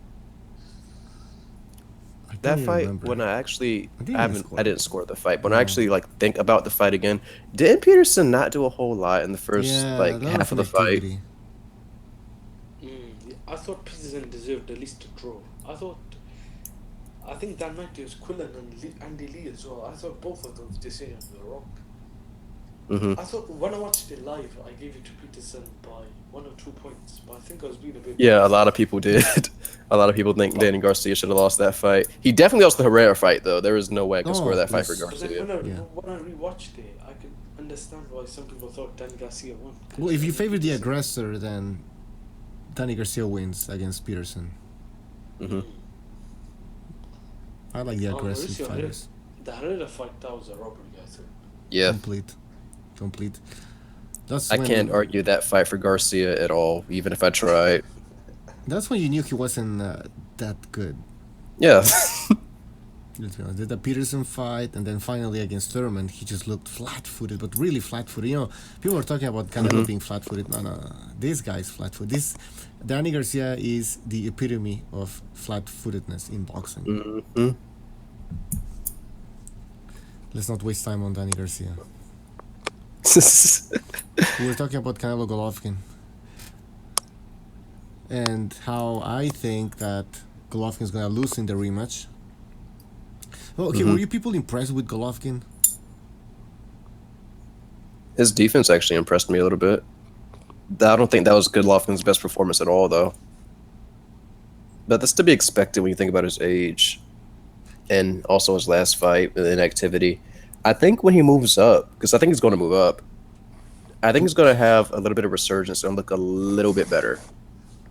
I don't That even fight, remember. when I actually, didn't score. I didn't score the fight. When I actually think about the fight again, didn't Peterson not do a whole lot in the first that was half of an the fight? activity. I thought Peterson deserved at least a draw. I think that night it was Quillen and Andy Lee as well. I thought both of those decisions were wrong. I thought when I watched it live, I gave it to Peterson by 1 or 2 points, but I think I was being a bit. Yeah, a lot of people did. A lot of people think Danny Garcia should have lost that fight. He definitely lost the Herrera fight, though. There is no way I could score that fight for please. But then Garcia. when I rewatched it, I could understand why some people thought Dan Garcia won. Well, if you favor the aggressor, then Danny Garcia wins against Peterson. I like the aggressive Mauricio, fighters. The Herrera fight, that was a robbery, I think. Yeah, Complete. That's I when, can't argue that fight for Garcia at all, even if I tried. That's when you knew he wasn't that good. Yeah. Let's be honest. Did the Peterson fight, and then finally against Thurman, he just looked flat-footed, but really flat-footed. You know, people are talking about Canelo being flat-footed. No. This guy's flat-footed. Danny Garcia is the epitome of flat-footedness in boxing. Let's not waste time on Danny Garcia. We were talking about Canelo Golovkin and how I think that Golovkin is gonna lose in the rematch. Well, okay, were you people impressed with Golovkin? His defense actually impressed me a little bit. I don't think that was Golovkin's best performance at all, though. But that's to be expected when you think about his age, and also his last fight and inactivity. I think when he moves up, because I think he's going to move up, I think he's going to have a little bit of resurgence and look a little bit better.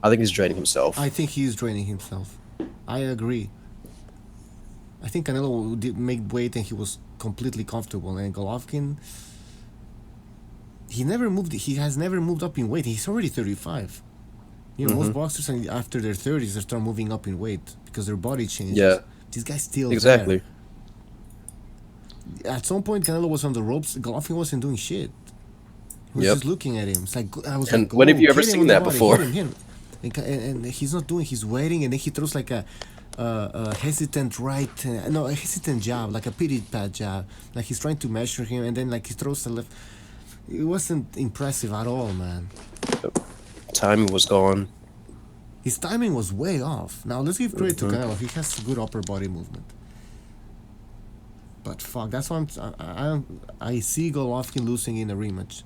I think he's draining himself. I think he's draining himself. I agree. I think Canelo did make weight and he was completely comfortable. And Golovkin, he has never moved up in weight. He's already 35. You know, most boxers after their 30s they start moving up in weight because their body changes. Yeah. This guy's still Exactly. there. At some point, Canelo was on the ropes. Golovkin wasn't doing shit. He was just looking at him. It's like I was And like, when have you ever hit him seen on the that body, before? hit him. And he's not doing. He's waiting, and then he throws like a hesitant right, a hesitant jab, like a pity pad jab. Like he's trying to measure him, and then like he throws the left. It wasn't impressive at all, man. Timing was gone. His timing was way off. Now let's give credit to Canelo. He has good upper body movement. But fuck, that's why I see Golovkin losing in a rematch.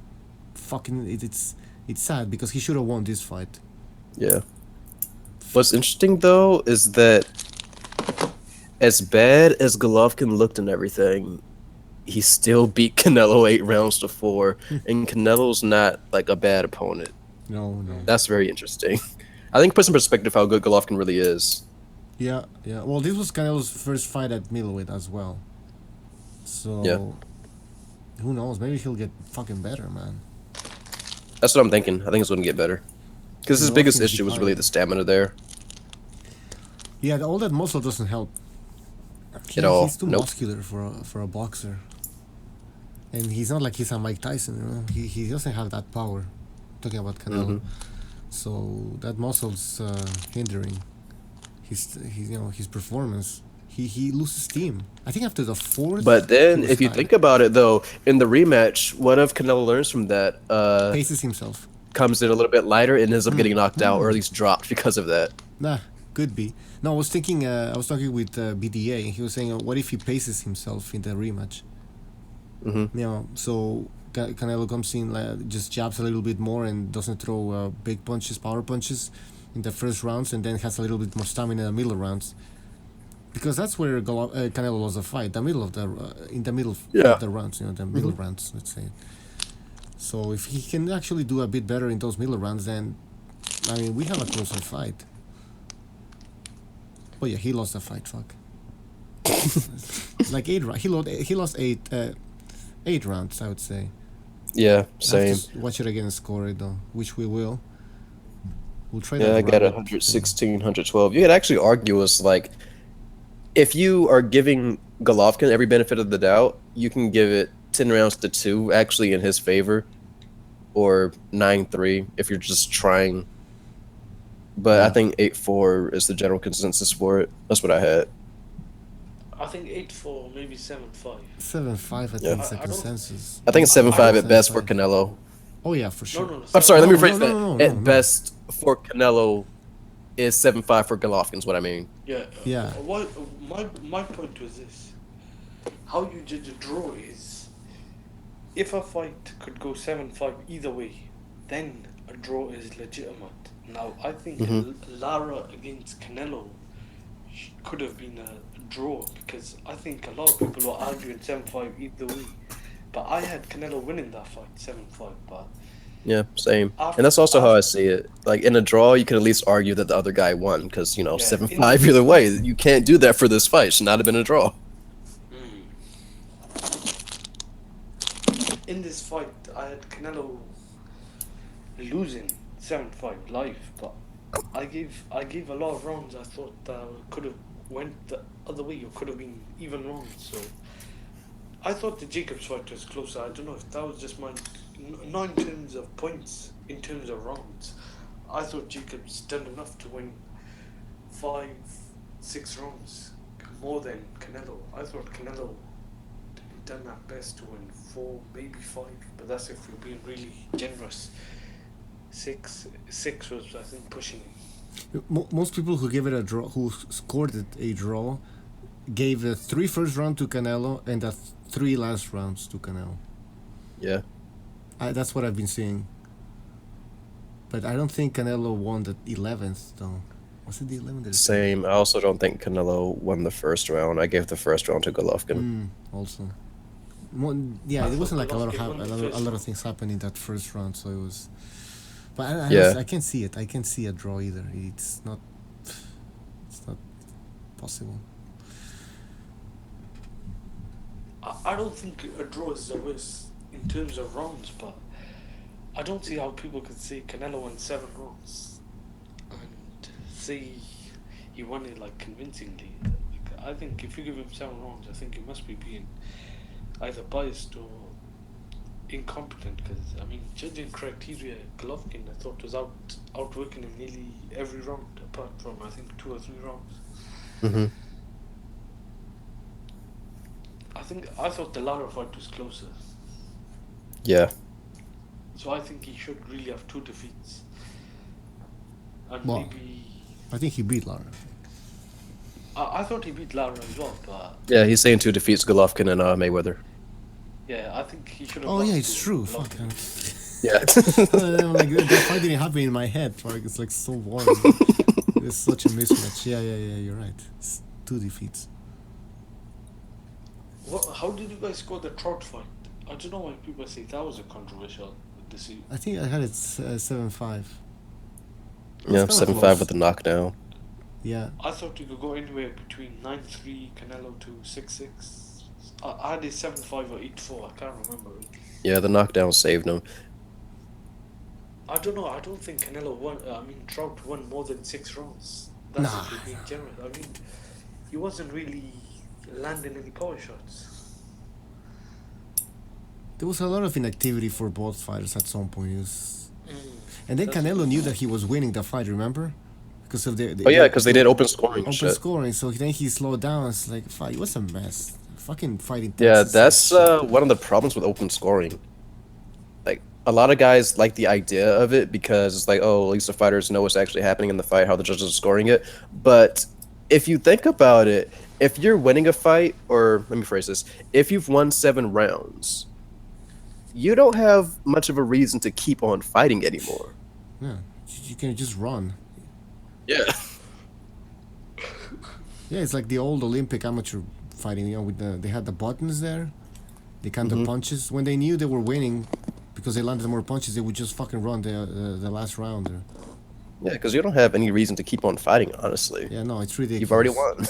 Fucking, it's sad because he should have won this fight. Yeah. What's interesting though is that as bad as Golovkin looked and everything, he still beat Canelo 8 rounds to 4, and Canelo's not like a bad opponent. No. That's very interesting. I think it puts in perspective how good Golovkin really is. Yeah. Well, this was Canelo's first fight at middleweight as well. So, Yeah. Who knows? Maybe he'll get fucking better, man. That's what I'm thinking. I think it's going to get better. Because his biggest issue was really the stamina there. Yeah, all that muscle doesn't help. At all. He's too Nope. muscular for a boxer. And he's not like he's a Mike Tyson, you know. He doesn't have that power. Talking about Canelo. So that muscle's hindering his performance. He loses steam. I think after the 4th. But then, he was if you tired. think about it, though, in the rematch, what if Canelo learns from that? Paces himself. Comes in a little bit lighter and ends up getting knocked out, or at least dropped because of that. Nah, could be. No, I was thinking. I was talking with BDA. He was saying, "What if he paces himself in the rematch?" You know, so Canelo comes in, just jabs a little bit more and doesn't throw big punches, power punches, in the first rounds, and then has a little bit more stamina in the middle rounds. Because that's where Canelo lost the fight, in the middle of the rounds, you know, the middle rounds, let's say. So if he can actually do a bit better in those middle rounds, then, I mean, we have a closer fight. Oh yeah, he lost the fight, fuck. Like 8 rounds. He lost 8 rounds, I would say. Yeah, I same. have to watch it again and score it, though, which we will. We'll try Yeah, that. I got 116, 112. You could actually argue it's like, if you are giving Golovkin every benefit of the doubt, you can give it 10 rounds to 2, actually, in his favor, or 9-3 if you're just trying. But I think 8-4 is the general consensus for it. That's what I had. I think 8-4, maybe 7-5. 7-5, I think it's a consensus. I think it's 7-5 at best 7-5. for Canelo. Oh yeah, for sure. No, I'm sorry, let me rephrase no, that. At best for Canelo is 7-5 for Golovkin, is what I mean. Yeah. Yeah. My point was this. How you judge a draw is, if a fight could go 7-5 either way, then a draw is legitimate. Now, I think Lara against Canelo could have been a draw, because I think a lot of people were arguing 7-5 either way. But I had Canelo winning that fight 7-5, but Yeah, same. And that's also how I see it. Like, in a draw, you can at least argue that the other guy won, because, 7-5 either way. You can't do that for this fight. It should not have been a draw. In this fight, I had Canelo losing 7-5 live, but I gave a lot of rounds I thought could have went the other way, or could have been even rounds. So I thought the Jacobs fight was closer. I don't know if that was just mine. Not in terms of points, in terms of rounds. I thought Jacobs done enough to win 5-6 rounds more than Canelo. I thought Canelo done that best to win 4, maybe 5, but that's if we're being really generous. 6 was, I think, pushing him. Most people who gave it a draw, who scored it a draw, gave the 3 first round to Canelo and the 3 last rounds to Canelo. Yeah. That's what I've been seeing. But I don't think Canelo won the 11th, though. Was it the 11th? Same. I also don't think Canelo won the first round. I gave the first round to Golovkin. Also. Yeah, it wasn't like a lot of things happened in that first round, so it was... But I can't see it. I can't see a draw either. It's not possible. I don't think a draw is the worst in terms of rounds, but I don't see how people could say Canelo won 7 rounds and say he won it like convincingly. Like, I think if you give him 7 rounds, I think he must be being either biased or incompetent. Because I mean, judging criteria, Golovkin I thought was outworking him nearly every round, apart from I think 2 or 3 rounds. Mm-hmm. I thought the Lara fight was closer. Yeah. So I think he should really have 2 defeats. And Well, maybe... I think he beat Lara. I thought he beat Lara as well, but... Yeah, he's saying 2 defeats, Golovkin and Mayweather. Yeah, I think he should have... Oh yeah, lost it's to true. Golovkin. Fuck. Yeah. I'm like, that fight didn't happen in my head. Like, it's like so boring. It's such a mismatch. Yeah, you're right. It's 2 defeats. How did you guys score the Trout fight? I don't know why people say that was a controversial decision. I think I had it 7-5. Yeah, It's kinda 7-5 close. with the knockdown. Yeah. I thought you could go anywhere between 9-3 Canelo to 6-6. I had it 7-5 or 8-4. I can't remember. Yeah, the knockdown saved him. I don't know. I don't think Canelo won. Trout won more than 6 rounds. That's Nah. if you're being generous. I mean, he wasn't really landing any power shots. There was a lot of inactivity for both fighters at some point. And then That's Canelo knew that he was winning the fight, remember? Because of the Oh yeah, because they did open scoring. open Shit. scoring, so then he slowed down. It's like, fuck, it was a mess. Fucking fighting. Yeah, Texas that's and shit. one of the problems with open scoring. Like, a lot of guys like the idea of it because it's like, oh, at least the fighters know what's actually happening in the fight, how the judges are scoring it. But if you think about it, if you're winning a fight, or let me phrase this, if you've won 7 rounds, you don't have much of a reason to keep on fighting anymore. Yeah, you can just run. Yeah. Yeah, it's like the old Olympic amateur fighting. You know, with they had the buttons there, they counter punches. When they knew they were winning, because they landed more punches, they would just fucking run the last round. Yeah, because you don't have any reason to keep on fighting, honestly. Yeah, no, it's ridiculous. You've already won.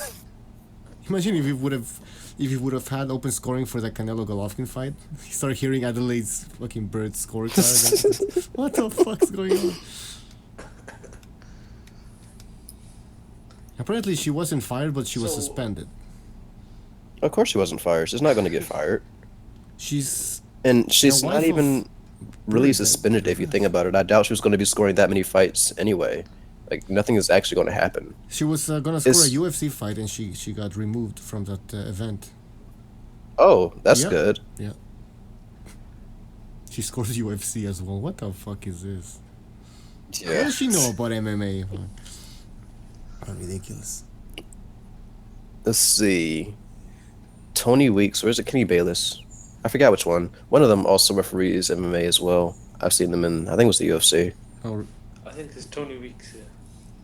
Imagine if you would have had open scoring for the Canelo Golovkin fight. You start hearing Adelaide's fucking Byrd scorecard. What the fuck's going on? Apparently she wasn't fired, but she was suspended. Of course she wasn't fired. She's not going to get fired. She's not wife even really Byrd, suspended if you think about it. I doubt she was going to be scoring that many fights anyway. Like, nothing is actually going to happen. She was gonna score a UFC fight, and she got removed from that event. Oh, that's Yeah. good. Yeah. She scores UFC as well. What the fuck is this? What Yeah. does she know about MMA? Ridiculous. Let's see. Tony Weeks, or is it Kenny Bayless? I forgot which one. One of them also referees MMA as well. I've seen them in, I think it was the UFC. Oh, I think it's Tony Weeks. Yeah.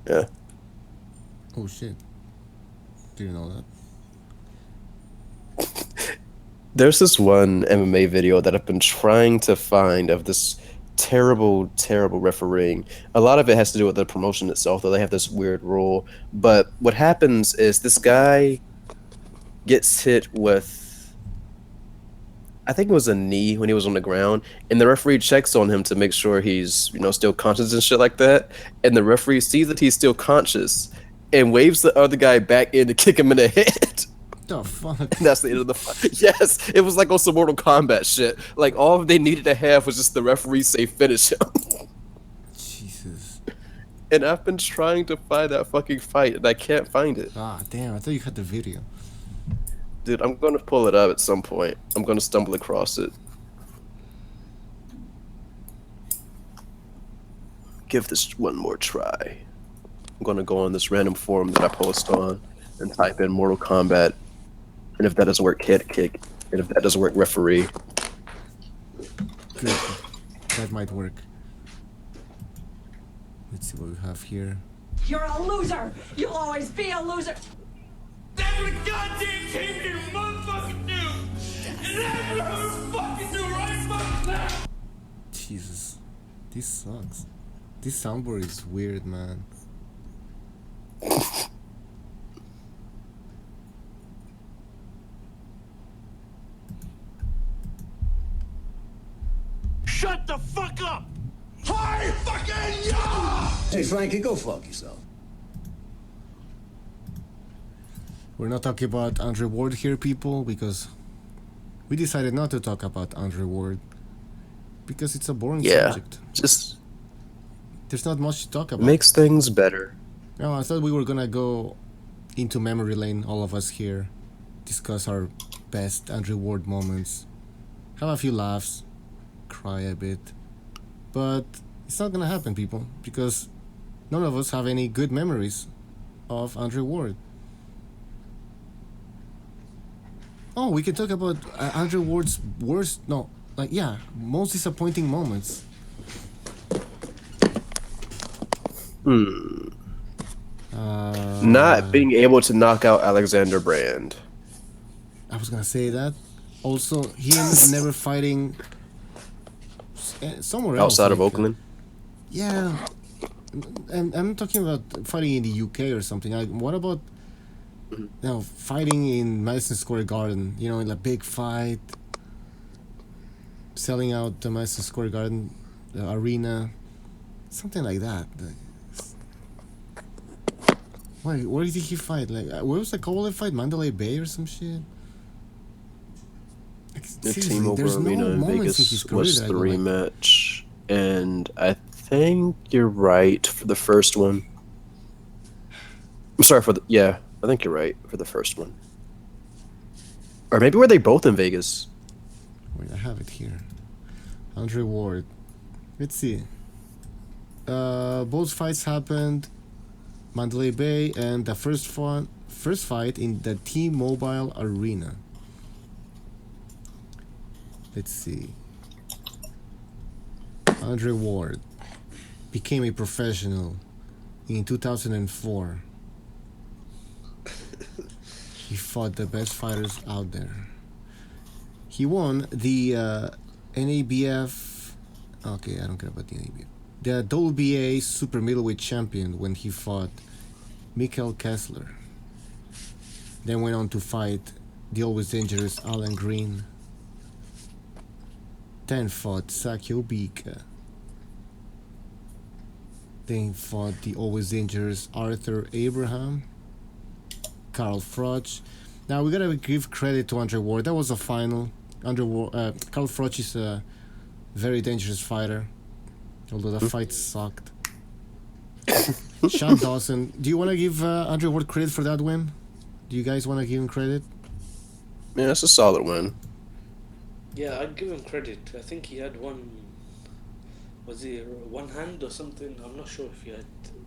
Yeah. oh shit. Didn't know that. There's this one MMA video that I've been trying to find of this terrible, terrible refereeing. A lot of it has to do with the promotion itself, though they have this weird rule. But what happens is this guy gets hit with, I think it was a knee when he was on the ground, and the referee checks on him to make sure he's, still conscious and shit like that. And the referee sees that he's still conscious and waves the other guy back in to kick him in the head. The fuck? And that's the end of the fight. Yes, it was like on some Mortal Kombat shit. Like, all they needed to have was just the referee say finish him. Jesus. And I've been trying to find that fucking fight, and I can't find it. Ah, damn! I thought you had the video. Dude, I'm gonna pull it up at some point. I'm gonna stumble across it. Give this one more try. I'm gonna go on this random forum that I post on and type in Mortal Kombat. And if that doesn't work, head kick. And if that doesn't work, referee. Good. That might work. Let's see what we have here. You're a loser. You'll always be a loser. That's what a goddamn champion motherfucking do! And that's what I'm fucking do right fucking now! Jesus. This sucks. This soundboard is weird, man. Shut the fuck up! Hi fucking yeah! Hey, Frankie, go fuck yourself. We're not talking about Andre Ward here, people, because we decided not to talk about Andre Ward because it's a boring subject. Just There's not much to talk about. makes things better. No, I thought we were gonna go into memory lane, all of us here, discuss our best Andre Ward moments, have a few laughs, cry a bit, but it's not gonna happen, people, because none of us have any good memories of Andre Ward. Oh, we can talk about Andre Ward's most disappointing moments. Not being able to knock out Alexander Brand. I was gonna say that. Also, him never fighting somewhere else. Outside of like, Oakland. Yeah, and I'm talking about fighting in the UK or something. What about fighting in Madison Square Garden? You know, in a big fight, selling out the Madison Square Garden arena, something like that. Where did he fight? Like, where was the Kovalev fight? Mandalay Bay or some shit? Like, The seriously, T-Mobile there's no Arena in moments in his Vegas career was that I the go like, rematch, and I think you're right for the first one. I'm sorry for I think you're right for the first one. Or maybe were they both in Vegas? Wait, I have it here. Andre Ward. Let's see. Both fights happened Mandalay Bay, and the first fight in the T-Mobile Arena. Let's see. Andre Ward became a professional in 2004. He fought the best fighters out there. He won the NABF. Okay, I don't care about the NABF. The WBA super middleweight champion when he fought Mikhail Kessler. Then went on to fight the always dangerous Alan Green. Then fought Sakio Bika. Then fought the always dangerous Arthur Abraham. Carl Froch. Now we gotta give credit to Andre Ward. That was a final. Carl Froch is a very dangerous fighter, although the fight sucked. Sean Dawson. Do you want to give Andre Ward credit for that win? Do you guys want to give him credit? Yeah, it's a solid win. Yeah, I'd give him credit. I think he had one hand or something? I'm not sure if he had.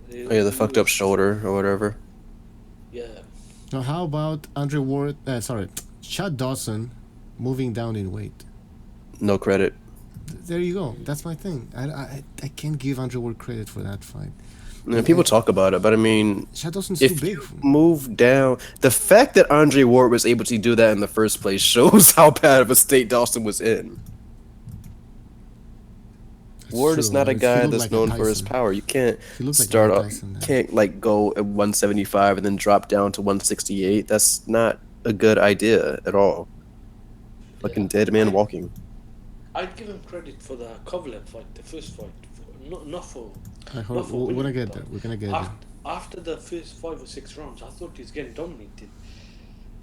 The fucked up shoulder or whatever. Yeah. Now, how about Andre Ward? Chad Dawson moving down in weight. No credit. There you go. That's my thing. I can't give Andre Ward credit for that fight. Yeah, people talk about it, but I mean, Chad Dawson's too if big. you move down, the fact that Andre Ward was able to do that in the first place shows how bad of a state Dawson was in. Ward is not a guy that's known for his power. You can't start off, can't like go at 175 and then drop down to 168. That's not a good idea at all. Fucking dead man walking. I'd give him credit for the Kovalev fight, the first fight. Not for. We're gonna get there. We're gonna get there. After the first 5 or 6 rounds, I thought he was getting dominated.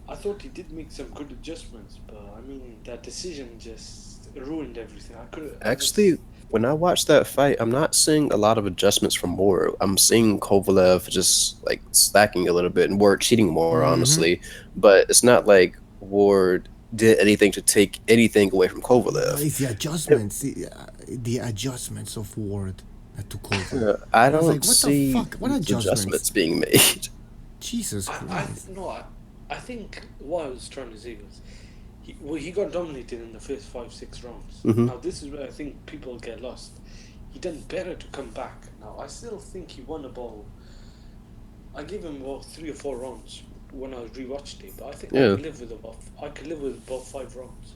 I thought he did make some good adjustments, but I mean that decision just ruined everything. Actually, when I watched that fight, I'm not seeing a lot of adjustments from Ward. I'm seeing Kovalev just like slacking a little bit and Ward cheating more, honestly. But it's not like Ward did anything to take anything away from Kovalev. It's the adjustments, the adjustments of Ward to Kovalev. I don't like, see what adjustments being made. Jesus Christ. I think what I was trying to say was he got dominated in the first 5-6 rounds. Mhm. Now this is where I think people get lost. He done better to come back. Now I still think he won about. I gave him about 3 or 4 rounds when I rewatched it, but I think I Yeah. could live with about 5 rounds.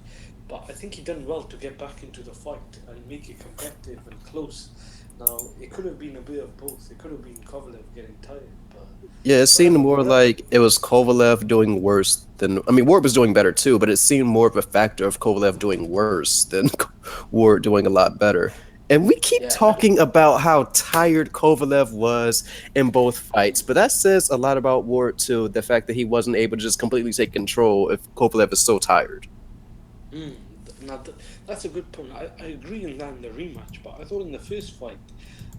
But I think he done well to get back into the fight and make it competitive and close. Now it could have been a bit of both. It could have been Kovalev getting tired, but Yeah, it seemed more whatever. like it was Kovalev doing worse than. I mean, Ward was doing better too, but it seemed more of a factor of Kovalev doing worse than Ward doing a lot better. And we keep Yeah. talking about how tired Kovalev was in both fights, but that says a lot about Ward too. The fact that he wasn't able to just completely take control if Kovalev is so tired. Now that's a good point. I agree in that in the rematch, but I thought in the first fight,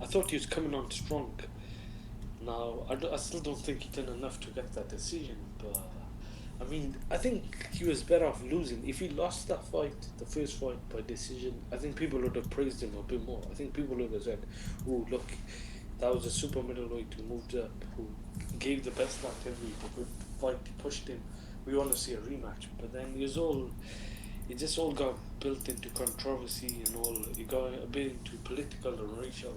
I thought he was coming on strong. Now I still don't think he done enough to get that decision, but I mean I think he was better off losing. If he lost that fight, the first fight by decision, I think people would have praised him a bit more. I think people would have said, "Oh look, that was a super middleweight who moved up, who gave the best out every good fight, pushed him. We want to see a rematch." But then it just all got built into controversy and all. It got a bit into political and racial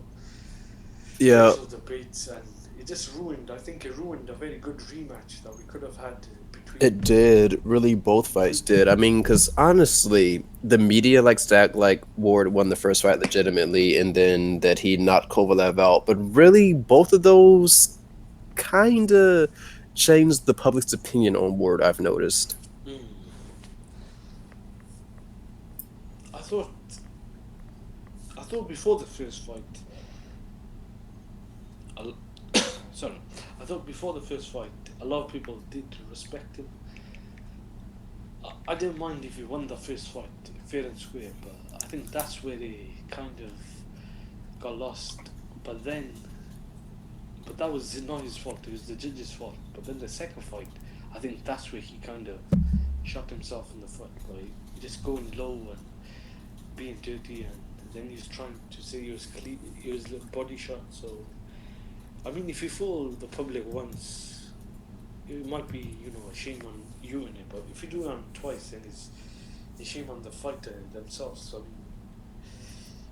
debates, and it just ruined. I think it ruined a very good rematch that we could have had between. It did. Really, both fights did. I mean, because honestly, the media likes to act like Ward won the first fight legitimately and then that he knocked Kovalev out. But really, both of those kind of changed the public's opinion on Ward, I've noticed. I thought before the first fight. I thought before the first fight, a lot of people did respect him. I didn't mind if he won the first fight fair and square, but I think that's where they kind of got lost. But that was not his fault. It was the judge's fault. But then the second fight, I think that's where he kind of shot himself in the foot by just going low and being dirty, and then he was trying to say he was clean, he was body shot. So I mean, if you fool the public once, it might be, a shame on you in it. But if you do it twice, then it's a shame on the fighter themselves. So I mean,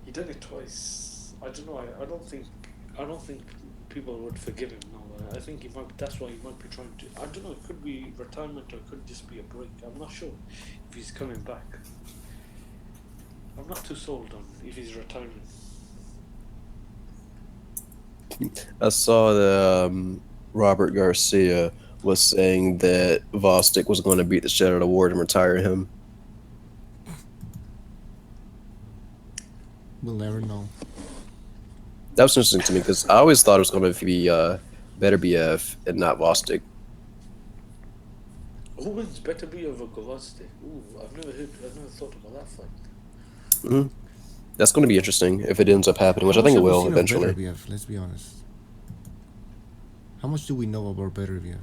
he done it twice. I don't know. I don't think people would forgive him now. I think that's why he might be trying to. I don't know. It could be retirement or it could just be a break. I'm not sure if he's coming back. I'm not too sold on if he's retiring. I saw that Robert Garcia was saying that Vostok was going to beat the shit out of Ward and retire him. We'll never know. That was interesting to me because I always thought it was going to be Beterbiev and not Vostok. Who wins Beterbiev or Golovkin? Ooh, I've never thought about that fight. Mm-hmm. That's going to be interesting if it ends up happening, which I think it will eventually. Beterbiev, let's be honest. How much do we know about Beterbiev?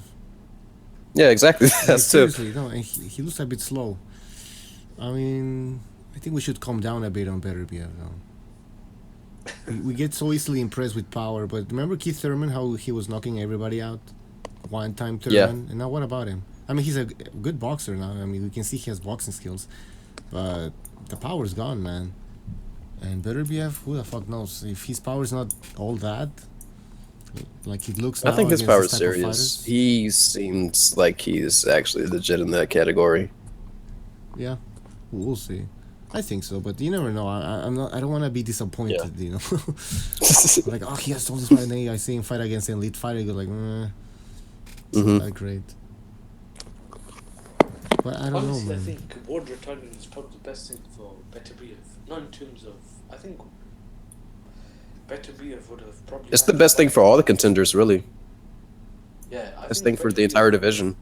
Yeah, exactly. That's too. Seriously, no, and he looks a bit slow. I mean, I think we should calm down a bit on Beterbiev, though. We get so easily impressed with power, but remember Keith Thurman, how he was knocking everybody out? One-time Thurman? Yeah. And now what about him? I mean, he's a good boxer now. I mean, we can see he has boxing skills. But the power's gone, man. And Beterbiev, who the fuck knows? If his power's not all that, like it looks now. I think his against power this is type of serious. fighters. He seems like he's actually legit in that category. Yeah, we'll see. I think so, but you never know. I'm not. I don't want to be disappointed. Yeah. You know, like oh, he has all this fight, and then I see him fight against an elite fighter. I go like, it's not that great. But I don't Honestly, know, I man. think Ward retiring is probably the best thing for Beterbiev. Not in terms of, I think Beterbiev would have probably. It's the best thing for all the contenders, really. Yeah, I Best think thing for the Beterbiev- entire division.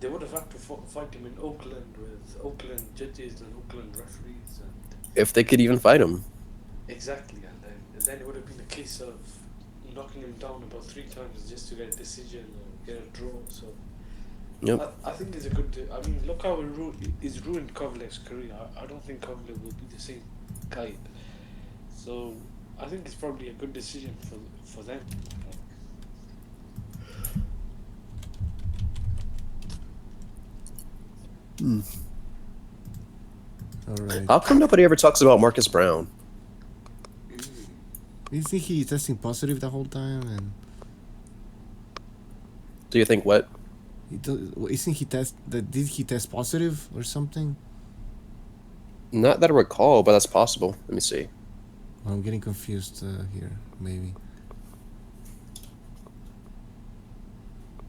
They would have had to fight him in Oakland with Oakland judges and Oakland referees, and If they could even fight him. exactly, and then it would have been a case of knocking him down about 3 times just to get a decision or get a draw. So. Yep. I think it's a good. I mean, look how it's ruined Kovalev's career. I don't think Kovalev will be the same guy. So I think it's probably a good decision for them. All right. How come nobody ever talks about Marcus Brown? Isn't he testing positive the whole time? And Do you think what? isn't he did he test positive or something? Not that I recall, but that's possible. Let me see. I'm getting confused here. Maybe.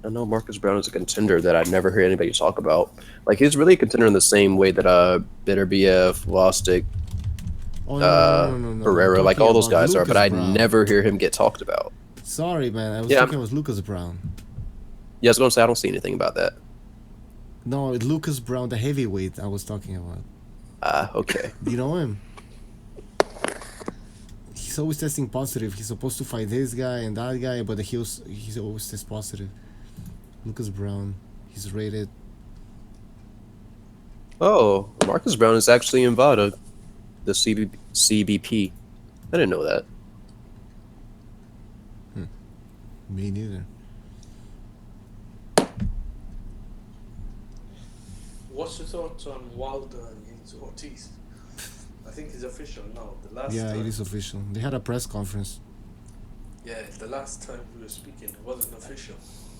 I know Marcus Brown is a contender that I never hear anybody talk about. Like, he's really a contender in the same way that Bitter BF, Lostic, Oh no. Pereira, I'm like talking all those about guys are, but Lucas I Brown. never hear him get talked about. Sorry, man. I was Yeah. talking about Lucas Brown. Yeah, I was going to say, I don't see anything about that. No, Lucas Brown, the heavyweight I was talking about. Okay. Do you know him? He's always testing positive. He's supposed to fight this guy and that guy, but he's always test positive. Lucas Brown, he's rated. Oh, Marcus Brown is actually in VADA, the CBP. I didn't know that. Me neither. What's your thoughts on Wilder against Ortiz? I think it's official now. The last Yeah, time, it is official. They had a press conference. Yeah, the last time we were speaking, it wasn't official.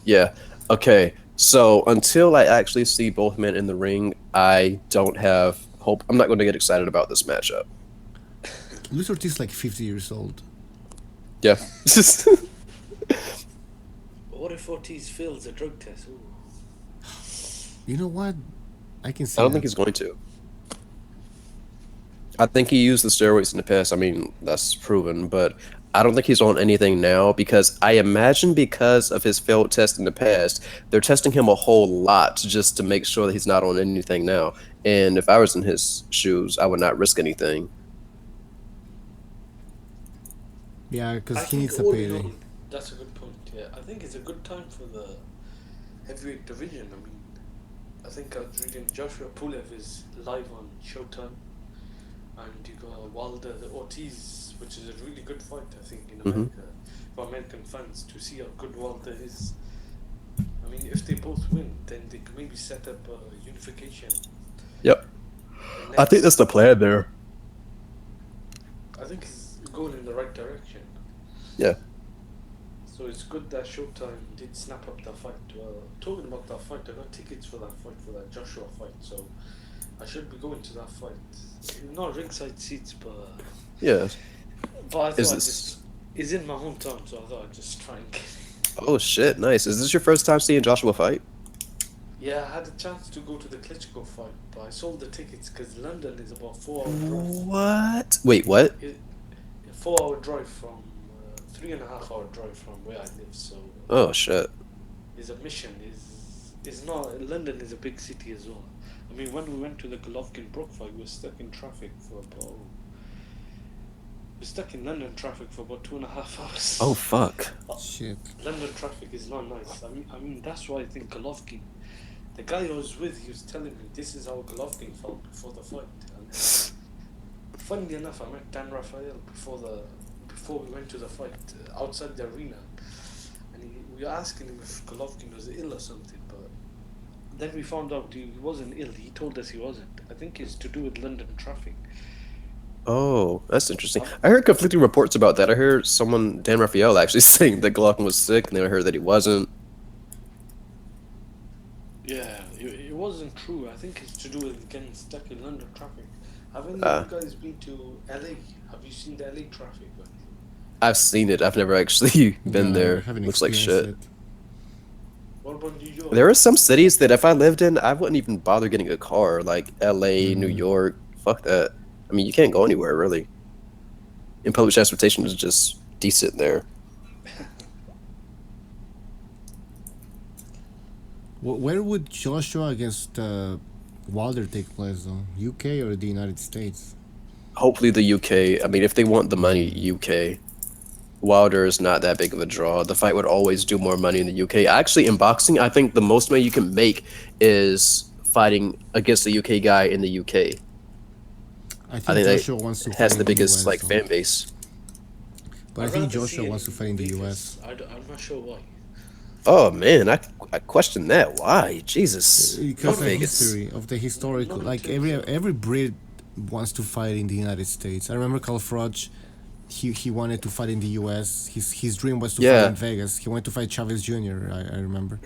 Yeah. Okay. So until I actually see both men in the ring, I don't have hope. I'm not going to get excited about this matchup. Luis Ortiz is like 50 years old. Yeah. What if Ortiz fails a drug test? Ooh. You know what? I can see I don't that. think he's going to. I think he used the steroids in the past. I mean, that's proven, but I don't think he's on anything now because I imagine because of his failed test in the past, they're testing him a whole lot just to make sure that he's not on anything now. And if I was in his shoes, I would not risk anything. Yeah, because I he think needs a all in payday. all, that's a good point. Yeah, I think it's a good time for the heavyweight division. I mean, I think I was reading Joshua Pulev is live on Showtime, and you got Wilder, the Ortiz, which is a really good fight. I think in America for American fans to see how good Wilder is. I mean, if they both win, then they can maybe set up a unification. Yep. I think that's the plan there. I think it's going in the right direction. Yeah. So it's good that Showtime did snap up that fight. Well, talking about that fight, I got tickets for that fight, for that Joshua fight, so I should be going to that fight. Not ringside seats, but Yeah. I thought it's in my hometown, so I thought I'd just try and get it. Oh shit, nice. Is this your first time seeing Joshua fight? Yeah, I had a chance to go to the Klitschko fight, but I sold the tickets because London is about 4 hour drive. What? Wait, what? A 4 hour drive from 3.5 hour drive from where I live. So Oh shit. is a mission. Is not London is a big city as well. I mean, when we went to the Golovkin Brook fight, we were stuck in traffic for about. We're stuck in London traffic for about 2.5 hours. Oh fuck. Shit. London traffic is not nice. I mean that's why I think Golovkin, the guy I was with, he was telling me this is how Golovkin felt before the fight. And funnily enough, I met Dan Rafael before we went to the fight outside the arena, and we were asking him if Golovkin was ill or something, but then we found out he wasn't ill. He told us he wasn't. I think it's to do with London traffic. Oh, that's interesting. I heard conflicting reports about that. I heard someone, Dan Raphael, actually saying that Golovkin was sick, and then I heard that he wasn't. Yeah, it wasn't true. I think it's to do with getting stuck in London traffic. Have any Ah. of you guys been to LA? Have you seen the LA traffic? I've seen it. I've never actually been Yeah, I there. haven't Looks like shit. experienced it. What about New York? There are some cities that if I lived in, I wouldn't even bother getting a car. Like LA, New Mhm. York. Fuck that. I mean, you can't go anywhere really. And public transportation is just decent there. Where would Joshua against Wilder take place though? UK or the United States? Hopefully the UK. I mean, if they want the money, UK. Wilder is not that big of a draw. The fight would always do more money in the UK. Actually, in boxing, I think the most money you can make is fighting against a UK guy in the UK. I I think think Joshua wants to that fight has in the biggest US, like though. fan base. But I I'd think rather see Joshua it wants to in fight in the Vegas. US. I'm not sure why. Oh man, I question that. Why? Jesus. Because Fuck the Vegas. history of the historical, Not like in terms of- every Brit wants to fight in the United States. I remember Carl Froch, he wanted to fight in the U.S. His dream was to fight Yeah. in Vegas. He wanted to fight Chavez Jr. I remember.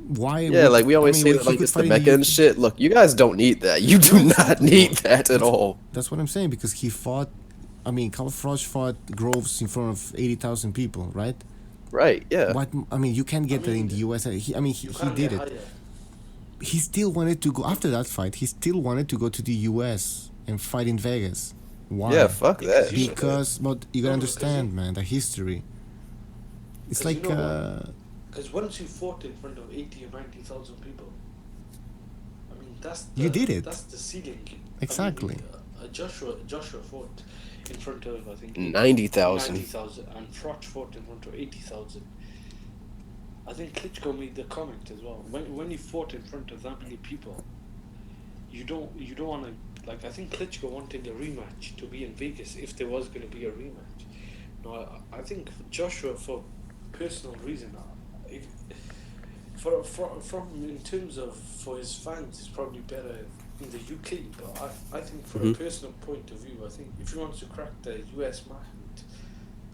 Why? Yeah, like we always say that he like could it's the fight in Mecca and UK. shit. Look, you guys don't need that. You do not need that at all. That's what I'm saying, because he fought. I mean, Carl Froch fought Groves in front of 80,000 people, right? Right, yeah. What I mean, you can't get that in the U.S. He You can't did get it. higher. He still wanted to go after that fight. He still wanted to go to the U.S. and fight in Vegas. Why? Yeah, fuck that. you- Because, but you gotta No, because understand, man, the history. It's 'Cause like, you know Because once you fought in front of 80 or 90,000 people, I mean, that's the, You did it. That's the ceiling. Exactly. I mean, Joshua fought in front of, I think, 90,000. 90,000, and Froch fought in front of 80,000. I think Klitschko made the comment as well. When you fought in front of that many people, you don't want to, like, I think Klitschko wanted a rematch to be in Vegas if there was going to be a rematch. No, I think Joshua, for personal reason, if, from in terms of for his fans, it's probably better in the UK. But I think from a personal point of view, I think if he wants to crack the US market,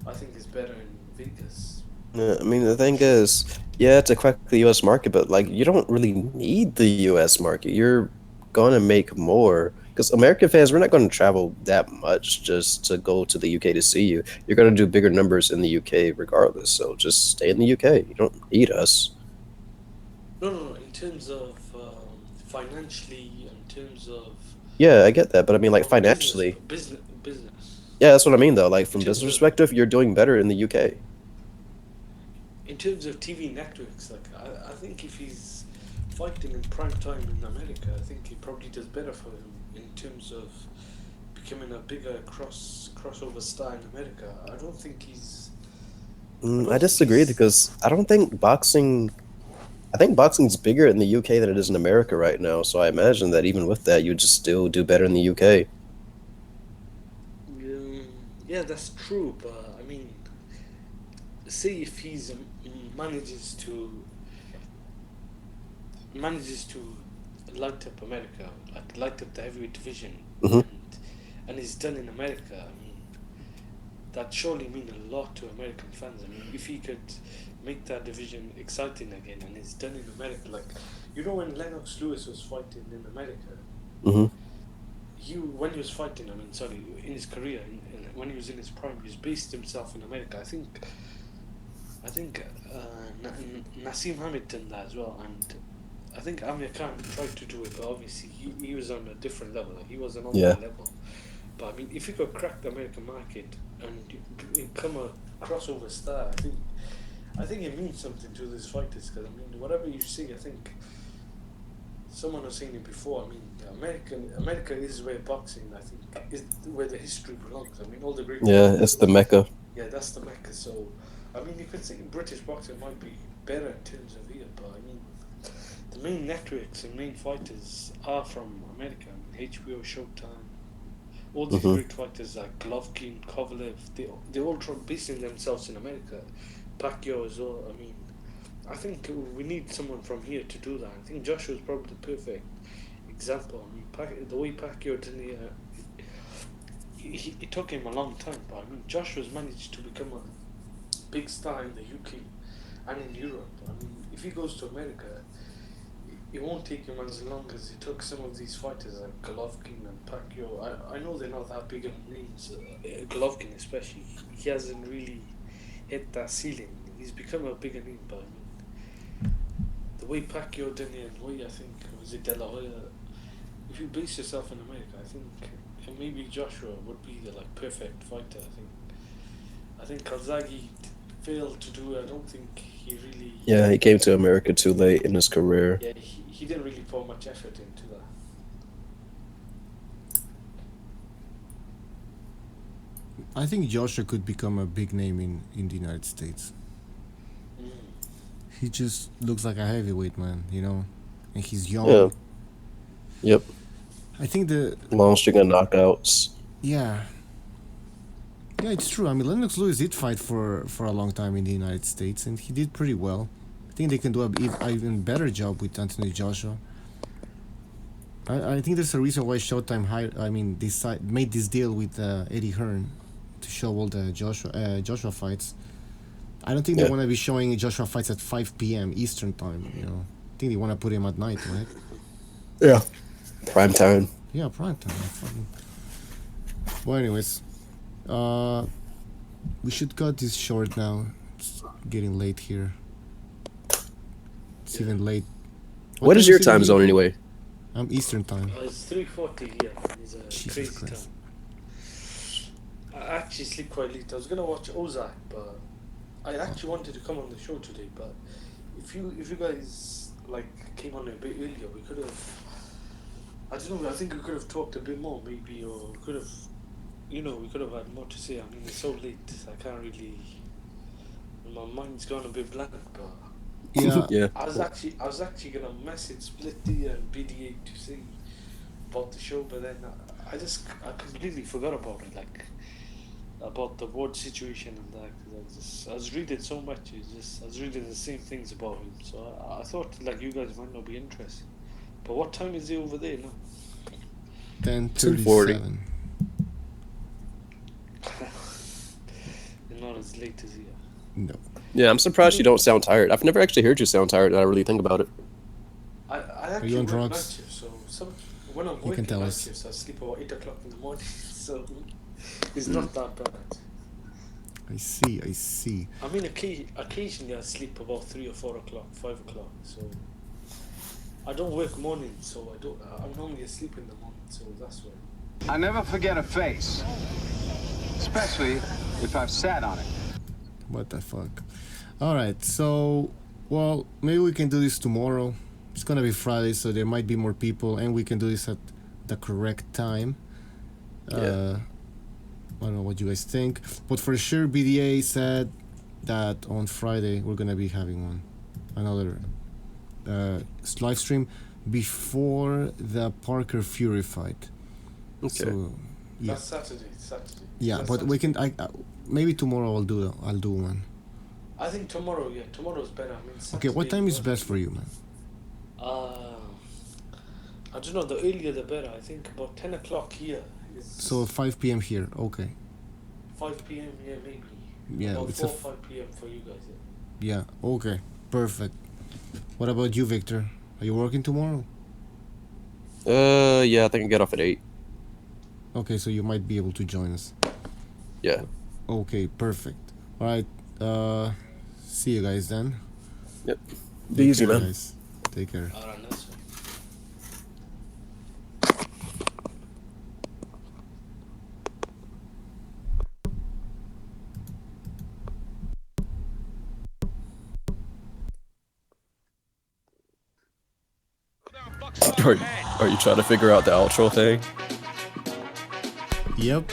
I think it's better in Vegas. Yeah, I mean, the thing is, yeah, to crack the U.S. market, but like, you don't really need the U.S. market. You're gonna make more because American fans, we're not going to travel that much just to go to the UK to see you. You're gonna do bigger numbers in the UK regardless. So just stay in the UK. You don't need us. No. In terms of financially, in terms of Yeah, I get that, but I mean, like of financially. business. Yeah, that's what I mean though. Like from In terms business of- perspective, you're doing better in the UK. In terms of TV networks, like I think if he's fighting in prime time in America, I think it probably does better for him in terms of becoming a bigger crossover star in America. I don't think he's. I disagree because I don't think boxing. I think boxing's bigger in the UK than it is in America right now. So I imagine that even with that, you'd just still do better in the UK. Yeah, that's true, but I mean, say if he's manages to light up America, like light up the heavyweight division, and he's done in America. I mean, that surely mean a lot to American fans. I mean, if he could make that division exciting again, and it's done in America, like when Lennox Lewis was fighting in America, when he was fighting, in his career, when he was in his prime, he based himself in America. I think Nassim Hamid done that as well, and I think Amir Khan tried to do it, but obviously he was on a different level. He wasn't on that level. But I mean, if you could crack the American market and you become a crossover star, I think it means something to these fighters. Because I mean, whatever you see, I think someone was saying it before. I mean, America is where boxing, I think, is where the history belongs. I mean, all the great. Yeah, it's the Mecca. Yeah, that's the Mecca. So, I mean, you could say British boxing might be better in terms of here, but I mean, the main networks and main fighters are from America. I mean, HBO, Showtime, all these great fighters like Golovkin, Kovalev, they all try basing themselves in America. Pacquiao as well. I mean, I think we need someone from here to do that. I think Joshua's probably the perfect example. I mean, the way Pacquiao did it took him a long time, but I mean, Joshua's managed to become a big star in the UK and in Europe. I mean, if he goes to America, it won't take him as long as it took some of these fighters like Golovkin and Pacquiao. I know they're not that big of names, Golovkin especially. He hasn't really hit that ceiling. He's become a bigger name, but I mean, the way Pacquiao did it and the way I think was it De La Hoya. If you base yourself in America, I think maybe Joshua would be the perfect fighter. I think Calzaghe failed to do it. I don't think he really. Yeah, he came to America too late in his career. Yeah, he didn't really put much effort into that. I think Joshua could become a big name in the United States. He just looks like a heavyweight, man, and he's young. Yeah. Yep. I think Long string of knockouts. Yeah, it's true. I mean, Lennox Lewis did fight for a long time in the United States, and he did pretty well. I think they can do a even better job with Anthony Joshua. I think there's a reason why Showtime made this deal with Eddie Hearn to show all the Joshua fights. I don't think they want to be showing Joshua fights at 5 p.m. Eastern time. You know, I think they want to put him at night, right? Yeah. Prime time. Yeah, prime time. Well, anyways, we should cut this short now. It's getting late here. It's even late. What is your time zone anyway? I'm Eastern time. It's 3:40 here. It's a Jesus crazy Christ. time. I actually sleep quite late. I was gonna watch Ozark, but I actually wanted to come on the show today. But if you guys like came on a bit earlier, we could have. I don't know. I think we could have talked a bit more, maybe, or we could have. You know, we could have had more to say. I mean, it's so late. I can't really. My mind's gone a bit blank, but. Yeah. Yeah. I was actually gonna message Splitty and BDA to say about the show, but then I completely forgot about it, like about the board situation and that. Cause I was reading so much. I was reading the same things about him, so I thought like you guys might not be interested. But what time is it over there now? 10:37. Not as late as here. No. Yeah, I'm surprised you don't sound tired. I've never actually heard you sound tired. Now I really think about it. I actually you on work drugs? night shifts, so when I'm You can working tell night us. shifts, I sleep about 8 o'clock in the morning, so it's not that bad. I see. I mean, occasionally I sleep about 3 or 4 o'clock, 5 o'clock, so I don't work mornings, so I'm normally asleep in the morning, so that's why. I never forget a face, especially if I've sat on it. What the fuck? Alright, so, well, maybe we can do this tomorrow. It's gonna be Friday, so there might be more people, and we can do this at the correct time. Yeah. I don't know what you guys think, but for sure BDA said that on Friday we're gonna be having another live stream before the Parker Fury fight. Okay. So, yeah. That's Saturday. Yeah, That's but Saturday. we can. Maybe tomorrow I'll do one. I think tomorrow's better. I mean, Okay, what Saturday time is was- best for you, man? I don't know. The earlier the better. I think about 10 o'clock here is. So 5 p.m. here. Okay. 5 p.m. here maybe. Yeah, About it's 4 or 5 p.m. for you guys. Yeah. Okay. Perfect. What about you, Victor? Are you working tomorrow? Yeah, I think I get off at 8. Okay, so you might be able to join us. Yeah. Okay, perfect. All right. See you guys then. Yep. Take Be easy, care, man. guys. Take care. All right, that's fine. Are you trying to figure out the outro thing? Yep.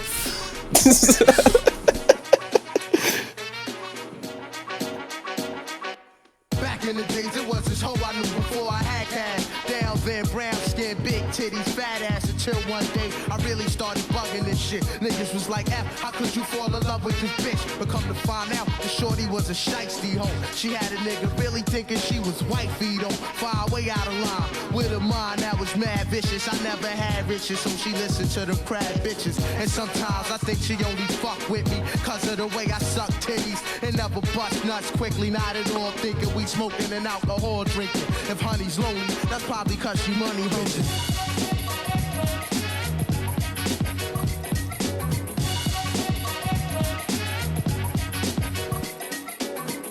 Back in the days, it was this hoe I knew before I had cash. Down there, brown skin, big titties, fat ass. Until one day, I really started bugging this shit. Niggas was like, F, how could you fall in love with this bitch? But come to find out, the shorty was a shiesty hoe. She had a nigga really thinking she was wifey though. Far way out of line, with a mind that was mad vicious. I never had riches, so she listened to them crab bitches. And sometimes I think she only fuck with me, cause of the way I suck titties and never bust nuts quickly. Not at all thinking we smoking and alcohol drinking. If honey's lonely, that's probably cause she money hungry.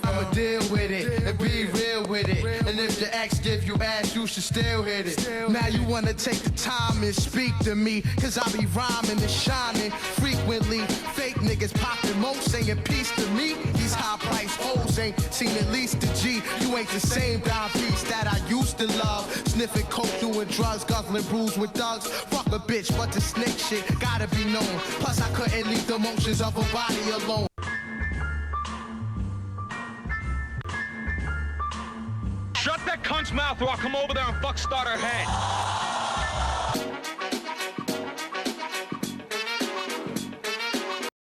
I'ma deal with it and be real with it. And if the ex give you ass, you should still hit it. Now you wanna take the time and speak to me, cause I be rhyming and shining frequently. Fake niggas popping mo, saying peace to me. These high price hoes ain't seen at least a G. You ain't the same dime piece that I used to love. Sniffing coke, doing drugs, guzzling brews with thugs. Fuck a bitch, but the snake shit gotta be known. Plus I couldn't leave the motions of her body alone. Shut that cunt's mouth or I'll come over there and fuck start her head.